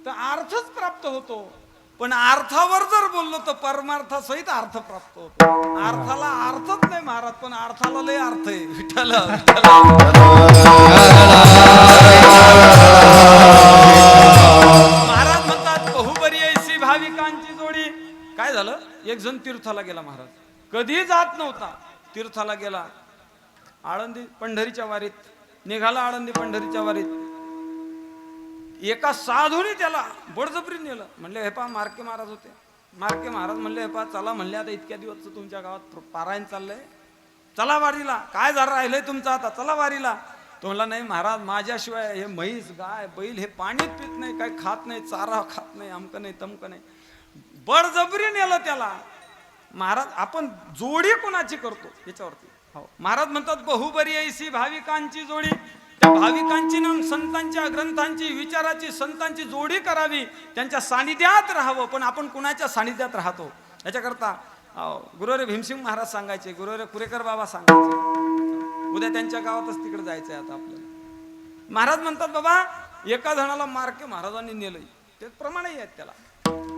तर अर्थच प्राप्त होतो, पण अर्थावर जर बोललो तर परमार्थासहित अर्थ प्राप्त होतो. अर्थाला अर्थच नाही महाराज, पण अर्थाला लय अर्थ आहे. विठ्ठल महाराज म्हणतात बहुपर्यायी भाविकांची जोडी. काय झालं? एक जण तीर्थाला गेला महाराज, कधी जात नव्हता, तीर्थाला गेला. आळंदी पंढरीच्या वारीत निघाला, आळंदी पंढरीच्या वारीत. एका साधूने त्याला बळजबरी नेलं. म्हणले हे पहा मार्के महाराज होते, मार्के महाराज म्हणले "हे पहा चला म्हणले, आता इतक्या दिवस तुमच्या गावात पारायण चाललंय, चला वारीला, काय जरा राहिलंय तुमचं आता, चला वारीला." तो म्हणला "नाही महाराज, माझ्याशिवाय हे म्हैस गाय बैल हे पाणीच पित नाही, काय खात नाही, चारा खात नाही, अमकं नाही तमकं नाही." बळजबरी नेलं त्याला. महाराज आपण जोडी कोणाची करतो याच्यावरती. हो, महाराज म्हणतात बहुबरी ऐसी भाविकांची जोडी. त्या भाविकांची ना संतांच्या ग्रंथांची विचाराची संतांची जोडी करावी, त्यांच्या सानिध्यात राहावं. पण आपण कुणाच्या सानिध्यात राहतो याच्याकरता गुरुरे भीमसिंग महाराज सांगायचे, गुरुरे कुरेकर बाबा सांगायचे, उद्या त्यांच्या गावातच तिकडे जायचंय आता आपल्याला. महाराज म्हणतात बाबा एका जणाला मार्के महाराजांनी नेलंय, ते प्रमाणही आहेत त्याला.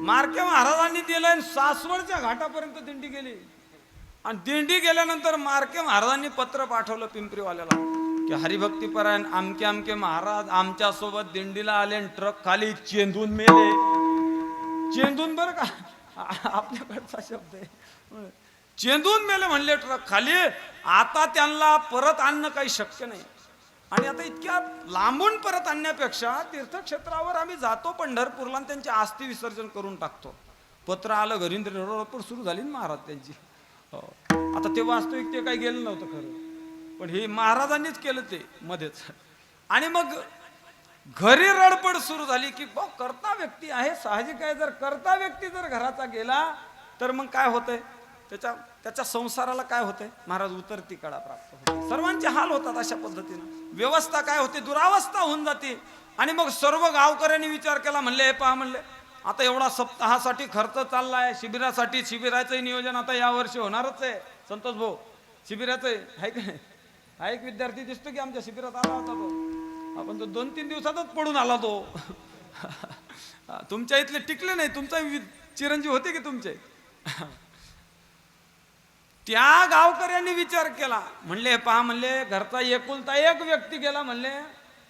मार्के महाराजांनी दिलंय, सासवडच्या घाटापर्यंत दिंडी गेली. आणि दिंडी गेल्यानंतर मार्के महाराजांनी पत्र पाठवलं पिंपरीवाल्याला की हरिभक्तीपरायण आमके आमके महाराज आमच्या सोबत दिंडीला आले, ट्रक खाली चेंदून मेले. चेंदून बरं का, आपल्याकडचा शब्द आहे, चेंदून मेले म्हणले ट्रक खाली. आता त्यांना परत आणणं काही शक्य नाही. आणि आता इतक्या लांबून परत आणण्यापेक्षा तीर्थक्षेत्रावर आम्ही जातो पंढरपूरला आणि त्यांचे अस्थि विसर्जन करून टाकतो. पत्र आलं घरी, रडरड सुरू झाली ना महाराज त्यांची. आता ते वास्तविक ते काही गेलं नव्हतं खरं, पण हे महाराजांनीच केलं ते मध्येच. आणि मग घरी रडपड सुरू झाली की बा करता व्यक्ती आहे, साहजिक आहे. जर करता व्यक्ती जर घराचा गेला तर मग काय होतंय, त्याच्या संसाराला काय होतंय, महाराज उतरती कडा प्राप्त होते. सर्वांचे हाल होतात अशा पद्धतीनं. व्यवस्था काय होते, दुरावस्था होऊन जाते. आणि मग सर्व गावकऱ्यांनी विचार केला, म्हणले हे पहा म्हणले आता एवढा सप्ताहासाठी खर्च चाललाय, शिबिरासाठी, शिबिराचं नियोजन आता यावर्षी होणारच आहे. संतोष भाऊ शिबिराचं आहे का नाही? हा एक विद्यार्थी दिसतो की आमच्या शिबिरात आला होता तो, आपण तो 2-3 दिवसातच पडून आला तो. तुमच्या इथले टिकले नाही, तुमचा चिरंजीव होते की तुमचे. त्या गावकऱ्यांनी विचार केला, म्हणले हे पहा म्हणले घरचा एकुलता एक व्यक्ती गेला, म्हणले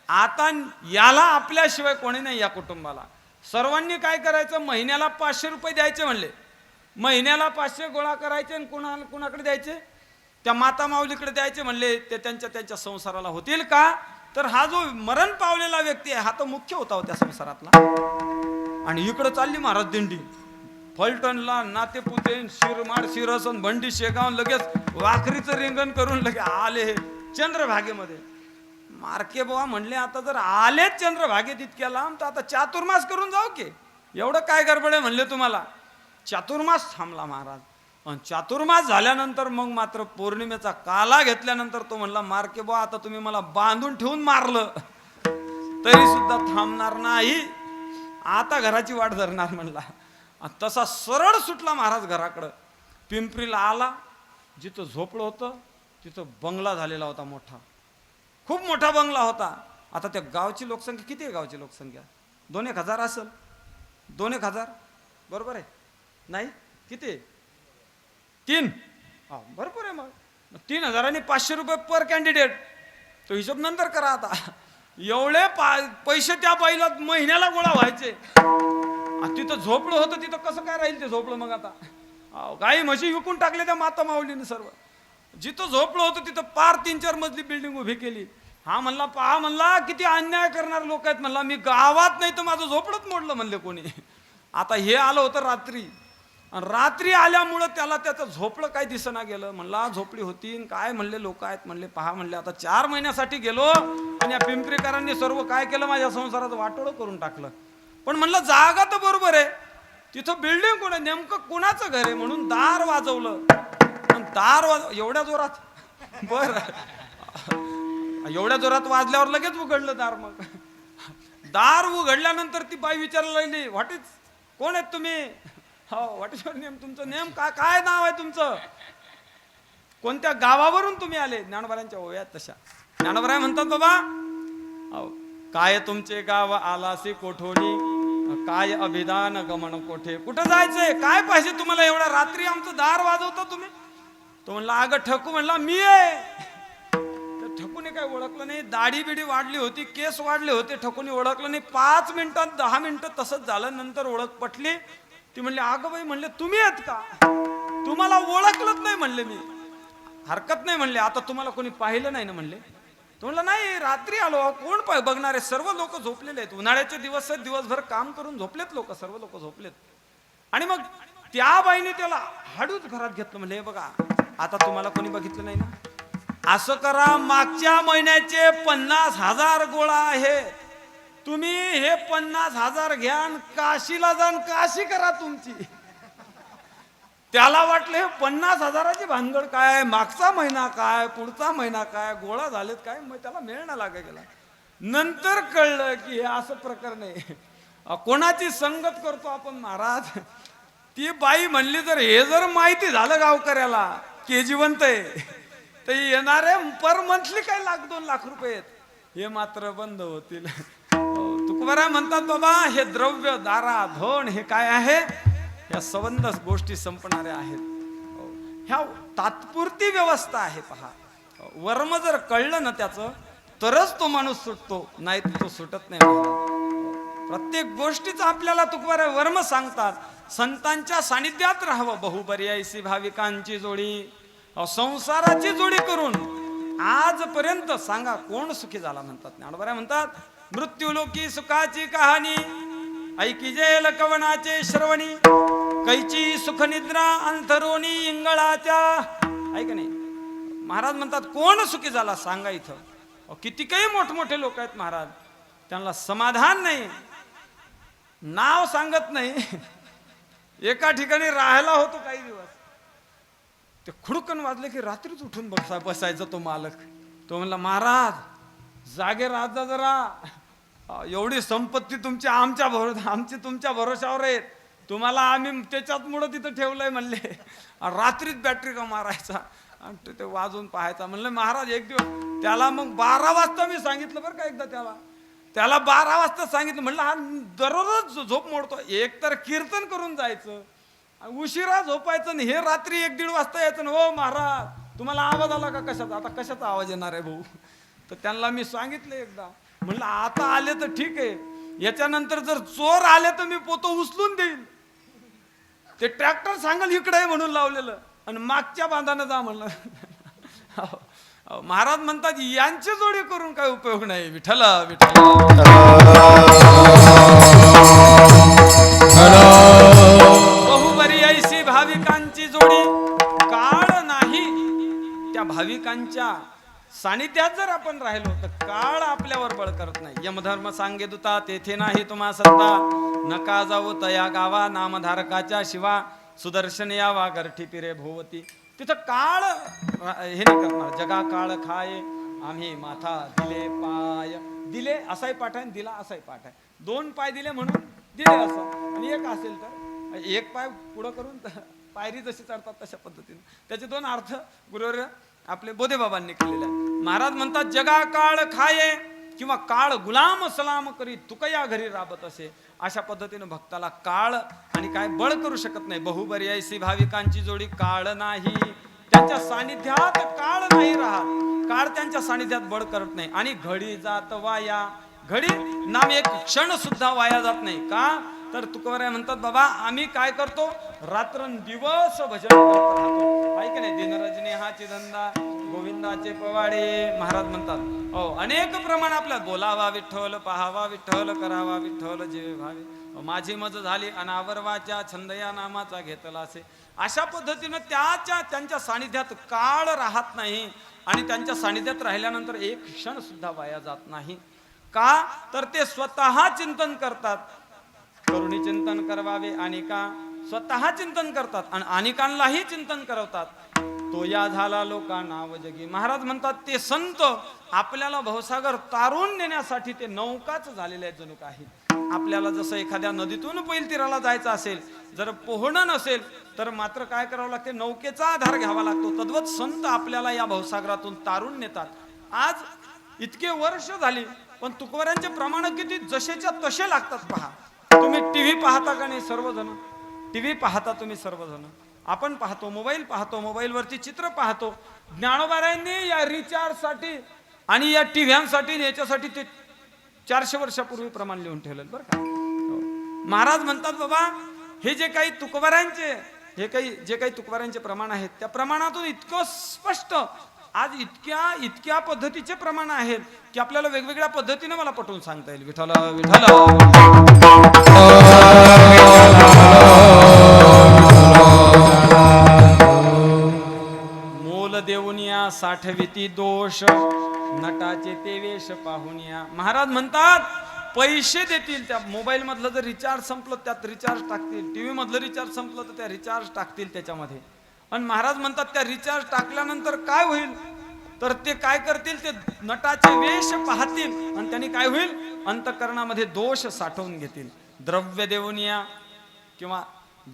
आता याला आपल्याशिवाय कोणी नाही या कुटुंबाला. सर्वांनी काय करायचं, महिन्याला 500 रुपये द्यायचे म्हणले. महिन्याला 500 गोळा करायचे आणि कुणाकडे द्यायचे, त्या माता माऊलीकडे द्यायचे म्हणले. ते त्यांच्या संसाराला होतील का. तर हा जो मरण पावलेला व्यक्ती आहे हा तर मुख्य होता त्या संसारातला. आणि इकडं चालली महाराज दिंडी, फलटणला नातेपुते शिरमाड शिरसन भंडी शेगाव, लगेच वाखरीचं रिंगण करून लगे आले चंद्रभागेमध्ये. मार्के बाबा म्हणले आता जर आलेच चंद्रभागेत इतक्या लांब तर आता चातुर्मास करून जाऊ की, एवढं काय गडबड आहे म्हणले तुम्हाला. चातुर्मास थांबला महाराज. पण चातुर्मास झाल्यानंतर मग मात्र पौर्णिमेचा काला घेतल्यानंतर तो म्हणला मार्के बाबा आता तुम्ही मला बांधून ठेवून मारलं तरी सुद्धा थांबणार नाही, आता घराची वाट धरणार म्हणला. तसा सरळ सुटला महाराज घराकडं. पिंपरीला आला, जिथं झोपलं होतं तिथं बंगला झालेला होता मोठा, खूप मोठा बंगला होता. आता त्या गावची लोकसंख्या किती आहे, गावची लोकसंख्या 2-1 हजार असेल, 2-1 हजार बरोबर आहे नाही, किती 3, भरपूर आहे. मग 3,500 रुपये पर कॅन्डिडेट, तो हिशोब नंतर करा. आता एवढे पैसे त्या बाईला महिन्याला गोळा व्हायचे. तिथं झोपलं होतं तिथं कसं काय राहील ते झोपलं. मग आता गाई म्हशी विकून टाकले त्या माता माऊलीने सर्व. जिथं झोपलं होतं तिथं पार 3-4 मजली बिल्डिंग उभी केली. हा म्हणला पहा म्हणला किती अन्याय करणार लोक आहेत म्हणला, मी गावात नाही तर माझं झोपडंच मोडलं म्हणले कोणी. आता हे आलं होतं रात्री, आणि रात्री आल्यामुळं त्याला त्याचं झोपडं काय दिसना गेलं. म्हणला झोपडी होती काय म्हणले लोक आहेत म्हणले. पहा म्हणले आता 4 महिन्यासाठी गेलो आणि या पिंपरीकरांनी सर्व काय केलं, माझ्या संसाराचं वाटोळं करून टाकलं. पण म्हणलं जागा तर बरोबर आहे, तिथं बिल्डिंग कोण आहे, नेमकं कुणाचं घर आहे म्हणून दार वाजवलं. दार एवढ्या जोरात, बर एवढ्या जोरात वाजल्यावर लगेच उघडलं दार. मग दार उघडल्यानंतर ती बाई विचारायला लागली व्हॉट इज, कोण आहेत तुम्ही, हो व्हॉट इज युअर नेम, तुमचं नेम काय नाव आहे तुमचं, कोणत्या गावावरून तुम्ही आले. ज्ञानोबारांच्या ओव्यात तशा ज्ञानोबराय म्हणतात बाबा काय तुमचे गाव आलासी कोठोनी, काय अभिधान गमन कोठे, कुठं जायचंय, काय पाहिजे तुम्हाला, एवढ्या रात्री आमचं दार वाजवता तुम्ही. तो म्हणला अगं ठकू म्हणला मी आहे. तर ठकूने काय ओळखलं नाही, दाढी बिडी वाढली होती, केस वाढले होते, ठकूने ओळखलं नाही. 5 मिनिटात 10 मिनिटं तसंच झालं. नंतर ओळख पटली. ती म्हणली अगं बाई म्हणले तुम्ही आहेत का, तुम्हाला ओळखलंच नाही म्हणले मी. हरकत नाही म्हणले, आता तुम्हाला कोणी पाहिलं नाही ना म्हणले. तो म्हणला नाही रात्री आलो, कोण बघणार आहे, सर्व लोक झोपलेले आहेत, उन्हाळ्याचे दिवस आहेत, दिवसभर काम करून झोपलेत लोक, सर्व लोक झोपलेत. आणि मग त्या बाईने त्याला हाडूच घरात घेतलं. म्हणले, हे बघा, आता तुम्हाला कोणी बघितलं नाही ना, असं करा, मागच्या महिन्याचे 50,000 गोळा आहे, तुम्ही हे 50,000 घ्या, काशीला जाण, काशी करा तुमची. त्याला वाटलं हे 50,000ची भानगड काय, मागचा महिना काय, पुढचा महिना काय, गोळा झालेत काय, मग त्याला मिळणं लागा गेला. नंतर कळलं की हे असं प्रकरण आहे. कोणाची संगत करतो आपण महाराज. ती बाई म्हणली, जर हे जर माहिती झालं गावकऱ्याला की जिवंत आहे, तर येणारे पर मंथली काय 1,00,000-2,00,000 रुपये आहेत, हे मात्र बंद होतील. तुकोबाराय म्हणतात, बाबा हे द्रव्य, दारा, धन हे काय आहे, ह्या संबंध गोष्टी संपणाऱ्या आहेत. ह्या तात्पुरती व्यवस्था आहे. पहा, वर्म जर कळलं ना त्याचं, तरच तो माणूस सुटतो, नाही तो सुटत नाही. प्रत्येक गोष्टीचं आपल्याला तुकोबाराय वर्म सांगतात. संतांच्या सानिध्यात राहावं, बहुपर्यायी भाविकांची जोडी, संसाराची जोडी करून आजपर्यंत सांगा कोण सुखी झाला. म्हणतात ज्ञानोबा म्हणतात, मृत्यूलोकी सुखाची कहाणी ऐकी जेल कवनाचे श्रवणी, कैची सुखनिद्रा अंतरोनी इंगळाच्या. ऐक नाही, महाराज म्हणतात कोण सुखी झाला सांगा. इथं किती काही मोठमोठे लोक आहेत महाराज, त्यांना समाधान नाही, नाव सांगत नाही. एका ठिकाणी राहायला होतो काही दिवस, ते खुडकन वाजले की रात्रीच उठून बसायचा तो मालक. तो म्हणला, महाराज जागे राजा जरा, एवढी संपत्ती तुमची आमची तुमच्या भरोशावर आहेत, तुम्हाला आम्ही त्याच्याचमुळं तिथं ठेवलंय म्हणले. रात्रीच बॅटरी का मारायचा आणि ते वाजवून पाहायचा. म्हणलं महाराज एक दिवस त्याला मग 12 वाजता मी सांगितलं बरं का, एकदा त्याला 12 वाजता सांगितलं. म्हणलं हा दररोज झोप मोडतो, एक तर कीर्तन करून जायचं, उशिरा झोपायचं, आणि हे रात्री 1-1:30 वाजता यायचं. हो महाराज तुम्हाला आवाज आला का कशाचा, आता कशाचा आवाज येणार आहे भाऊ. तर त्यांना मी सांगितलं एकदा, म्हणलं आता आले तर ठीक आहे, याच्यानंतर जर चोर आले तर मी पोतो उचलून देईल. ते ट्रॅक्टर सांगल इकडे आहे म्हणून लावलेलं, आणि मागच्या बांधानं जा म्हणलं. महाराज म्हणतात, यांची जोडी करून काय उपयोग नाही. विठ्ठल विठ्ठल. बहुपर्यायी भाविकांची जोडी, काळ नाही, त्या भाविकांच्या सानिध्यात जर आपण राहिलो तर काळ आपल्यावर बळ करत नाही. यमधर्म सांगे दुता, तेथे नाही तुम्हा सत्ता, नका जाऊ तया गावा, नामधारकाच्या शिवा, सुदर्शन यावा गरठी पिरे भोवती. तिथं काळ हे नाही करणार. जगा काळ खाये आम्ही माथा दिले पाय, दिले असाही पाठ आहे, दिला असाही पाठ आहे. 2 पाय दिले म्हणून दिले असं, आणि एक असेल तर 1 पाय पुढं करून पायरी जशी चढतात तशा पद्धतीने. त्याचे 2 अर्थ गुरुवर आपले बोधेबाबांनी केलेले आहे. महाराज म्हणतात, जगा काळ खाये किंवा काळ गुलाम सलाम करी, तुकया घरी राबत असे. अशा पद्धतीने भक्ताला काळ आणि काय बळ करू शकत नाही. बहुपर्यायी भाविकांची जोडी, काळ नाही, त्यांच्या सानिध्यात काळ नाही राहत, काळ त्यांच्या सानिध्यात बळ करत नाही. आणि घडी जात वाया, घडी नाम एक क्षण सुद्धा वाया जात नाही. का तर तुकोबाराय म्हणतात, बाबा आम्ही काय करतो, रात्रंदिवस भजन करत राहतो. ऐक नाही, दिनरजनी हाची धंदा, गोविंदाचे पवाडे. महाराज म्हणतात, हो अनेक प्रमाण आपल्यात बोलावा विठ्ठल, पाहावा विठ्ठल, करावा विठ्ठल जे भावे, माझी मज झाली अनावरवाच्या, छंद या नामाचा घेतला असे. अशा पद्धतीनं त्यांच्या सानिध्यात काळ राहत नाही, आणि त्यांच्या सानिध्यात राहिल्यानंतर एक क्षण सुद्धा वाया जात नाही. का तर ते स्वतः चिंतन करतात, करुणी चिंतन करवावे, अनेका स्वतः चिंतन करतात आणि अनेकांनाही चिंतन करवतात. तो या झाला लोका नाव जगी. महाराज म्हणतात, ते संत आपल्याला भवसागर तारून नेण्यासाठी ते नौकाच झालेले आहेत जणू काही. आपल्याला जसं एखाद्या नदीतून पैल तीराला जायचं असेल, जर पोहणं नसेल तर मात्र काय करावं लागते, नौकेचा आधार घ्यावा लागतो. तद्वत संत आपल्याला या भवसागरातून तारून नेतात. आज इतके वर्ष झाली, पण तुकोबारांचे प्रमाण किती जसेच्या तसे लागतात. पहा, तुम्ही टीव्ही पाहता का नाही सर्वजण? टीव्ही पाहता तुम्ही सर्वजण, आपण पाहतो, मोबाईल पाहतो, मोबाईलवरती चित्र पाहतो. ज्ञानोबारायांनी या रिचार्जसाठी आणि या टीव्ह्यांसाठी याच्यासाठी ते 400 वर्षापूर्वी प्रमाण लिहून ठेवलं बरं का. महाराज म्हणतात, बाबा हे जे काही तुकोबारांचे जे काही तुकोबारांचे प्रमाण आहेत, त्या प्रमाणातून इतकं स्पष्ट आज इतक्या पद्धतीचे प्रमाण आहेत की आपल्याला वेगवेगळ्या पद्धतीने मला पटवून सांगता येईल. विठ्ठल विठ्ठल. साठविती दोष नटाचे ते वेश पाहुनिया. महाराज म्हणतात पैसे देतील, त्या मोबाईल मधलं जर रिचार्ज संपलं त्यात रिचार्ज टाकतील, टीव्ही मधलं रिचार्ज संपलं तर त्या रिचार्ज टाकतील त्याच्यामध्ये. आणि महाराज म्हणतात त्या रिचार्ज टाकल्यानंतर काय होईल, तर ते काय करतील, ते नटाचे वेश पाहतील आणि त्यांनी काय होईल, अंतःकरणामध्ये दोष साठवून घेतील. द्रव्य देऊनिया किंवा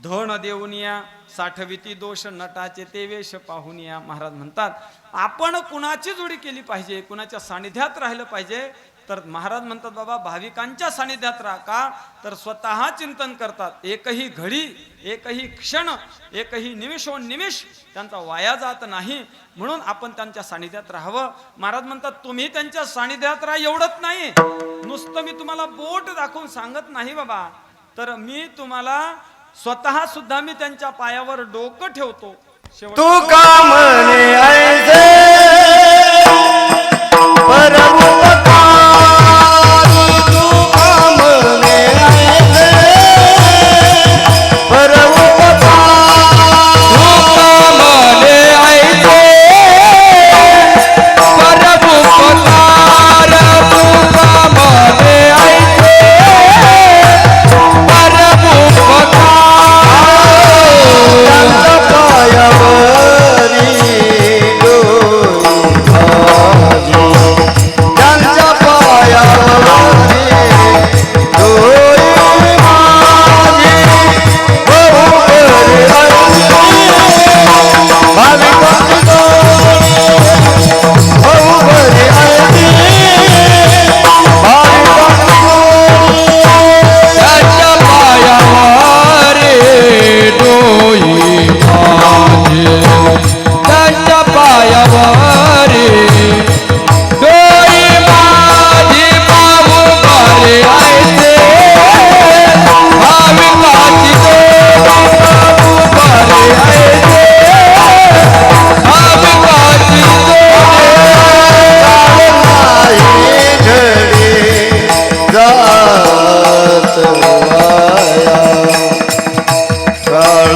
धन देऊनिया साठविती दोष नटाचे ते वेश पाहुनिया. महाराज म्हणतात आपण कुणाची जोडी केली पाहिजे, कुणाच्या सानिध्यात राहिलं पाहिजे, तर महाराज म्हणतात बाबा भाविकांच्या सानिध्यात राहा. का तर स्वतः चिंतन करतात, एकही घडी, एकही क्षण, एकही निमिषोनिमिष त्यांचा वाया जात नाही, म्हणून आपण त्यांच्या सानिध्यात राहावं. महाराज म्हणतात तुम्ही त्यांच्या सानिध्यात राहा एवढंच नाही, नुसतं मी तुम्हाला बोट दाखवून सांगत नाही बाबा, तर मी तुम्हाला स्वतः सुद्धा मी त्यांच्या पायावर डोकं ठेवतो. तू का म्हणे ऐसे परमुपकारी, तू का म्हणे ऐसे परमुपकारी, तू का म्हणे ऐसे परमुपकार, तू का म्हणे ऐसे त्यांच्या पायावरी डोई माझी, बहु बरे ऐसी भाविकांची जोडी, बहु बरे ऐसी भाविकांची जोडी, त्यांच्या पायावरी डोई माझी, त्यांच्या पायावरी डोई माझी, बाबू बरे ऐसे भाविकाची जोडी, बाबू बरे ऐसे भाविकाची काळ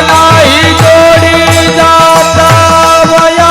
नाही घडी जात वाया,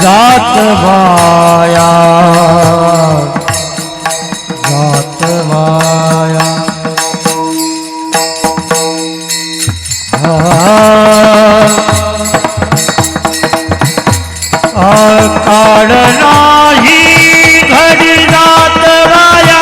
जात माया जात माया काळ नाही घडी जात माया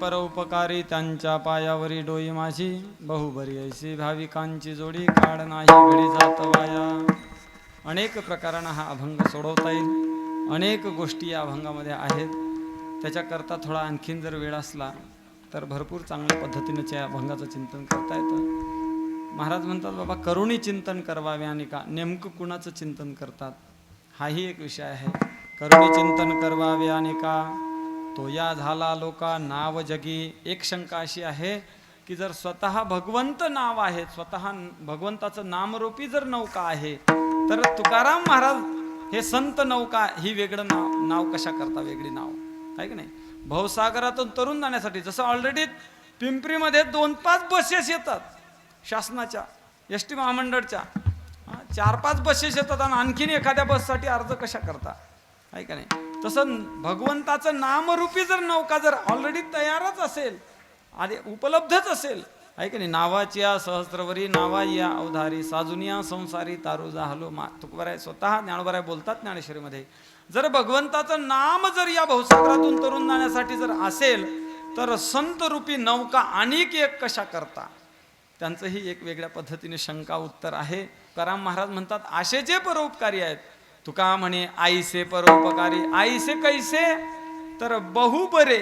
परोपकारी त्यांच्या पायावरी डोई माझी बहुबरी ऐसी भाविकांची जोडी काढ नाही घडी जात वाया. अनेक प्रकारांना हा अभंग सोडवता येईल. अनेक गोष्टी या अभंगामध्ये आहेत. त्याच्याकरता थोडा आणखीन जर वेळ असला तर भरपूर चांगल्या पद्धतीने या अभंगाचं चिंतन करता येतं. महाराज म्हणतात बाबा करुणी चिंतन करवावे आणि का नेमकं कुणाचं चिंतन करतात हाही एक विषय आहे. करुणी चिंतन करवावे आणि का तो या झाला लोका नाव जगी. एक शंका अशी आहे की जर स्वतः भगवंत नाव आहे, स्वतः भगवंताचं नामरूपी जर नौका आहे, तर तुकाराम महाराज हे संत नौका ही वेगळं नाव कशा करता वेगळी नाव आहे की नाही. भवसागरातून तरुण जाण्यासाठी जसं ऑलरेडी पिंपरीमध्ये 2-5 बसेस येतात शासनाच्या एस टी महामंडळच्या, 4-5 बसेस येतात आणि आणखीन एखाद्या बससाठी अर्ज कशा करता आहे का नाही. तसं भगवंताचं नामरूपी जर नौका जर ऑलरेडी तयारच असेल आणि उपलब्धच असेल आहे की नाही. नावाची सहस्त्रवरी नावा या अवधारी साजुनिया संसारी तारू जाहलो मा. तुकोबाराय स्वतः ज्ञानोबाराय बोलतात ज्ञानेश्वरीमध्ये, जर भगवंताचं नाम जर या भवसागरातून तरुण जाण्यासाठी जर असेल तर संत रूपी नौका अनेक एक कशा करता. त्यांचंही एक वेगळ्या पद्धतीने शंका उत्तर आहे. तुकाराम महाराज म्हणतात आशेचे परोपकारी आहेत. तुका म्हणे आईसे परोपकारी. आईसे कैसे तर बहु बरे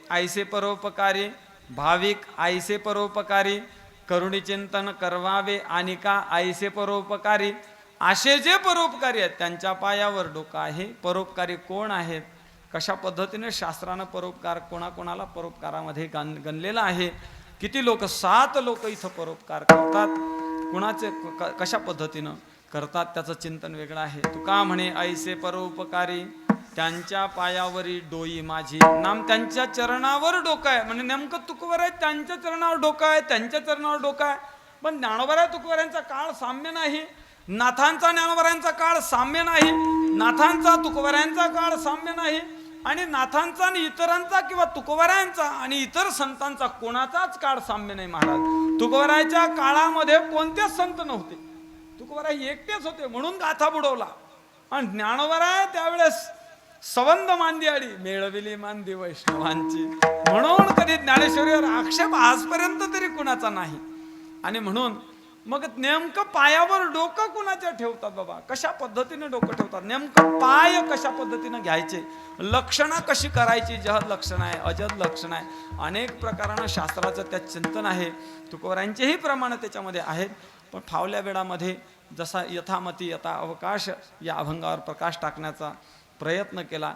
आईसे परोपकारी. भाविक आईसे परोपकारी. करुणी चिंतन करवावे आणि का आईसे परोपकारी. असे जे परोपकारी आहेत त्यांच्या पायावर डोकं आहे. परोपकारी कोण आहेत, कशा पद्धतीने शास्त्रानं परोपकार कोणाकोणाला परोपकारामध्ये गणलेलं आहे. किती लोक, 7 लोक इथं परोपकार करतात. कुणाचे कशा पद्धतीनं करतात त्याचं चिंतन वेगळं आहे. तुका म्हणे ऐसे परोपकारी त्यांच्या पायावरी डोई माझी. नाम त्यांच्या चरणावर डोकं आहे. म्हणजे नेमकं तुकवर आहे, त्यांच्या चरणावर डोकं आहे, त्यांच्या चरणावर डोकं आहे. पण ज्ञानोबा तुकोबारायांचा काळ साम्य नाही, नाथांचा ज्ञानोबारायांचा काळ साम्य नाही, नाथांचा तुकोबारायांचा काळ साम्य नाही, आणि नाथांचा आणि इतरांचा किंवा तुकोबारायांचा आणि इतर संतांचा कोणाचाच काळ साम्य नाही. महाराज तुकोबारायांच्या काळामध्ये कोणतेच संत नव्हते, तुकोबाराय एकटेच होते म्हणून गाथा बुडवला. आणि ज्ञानोबाराय त्यावेळेस संबंध मांदियाडी मेळविली मांदी वैष्णवांची, म्हणून कधी ज्ञानेश्वरीवर आक्षेप आजपर्यंत तरी कुणाचा नाही. आणि म्हणून मग नेमकं पायावर डोकं कुणाच्या ठेवतात बाबा, कशा पद्धतीने डोकं ठेवतात, नेमकं पाय कशा पद्धतीने घ्यायचे, लक्षणा कशी करायची, जहद लक्षण आहे, अजद लक्षण आहे, अनेक प्रकारानं शास्त्राचं त्यात चिंतन आहे. तुकोबारायांचेही प्रमाण त्याच्यामध्ये आहेत. पण फावल्या वेळामध्ये जसा यथामती यथा अवकाश या अभंगावर प्रकाश टाकण्याचा प्रयत्न केला.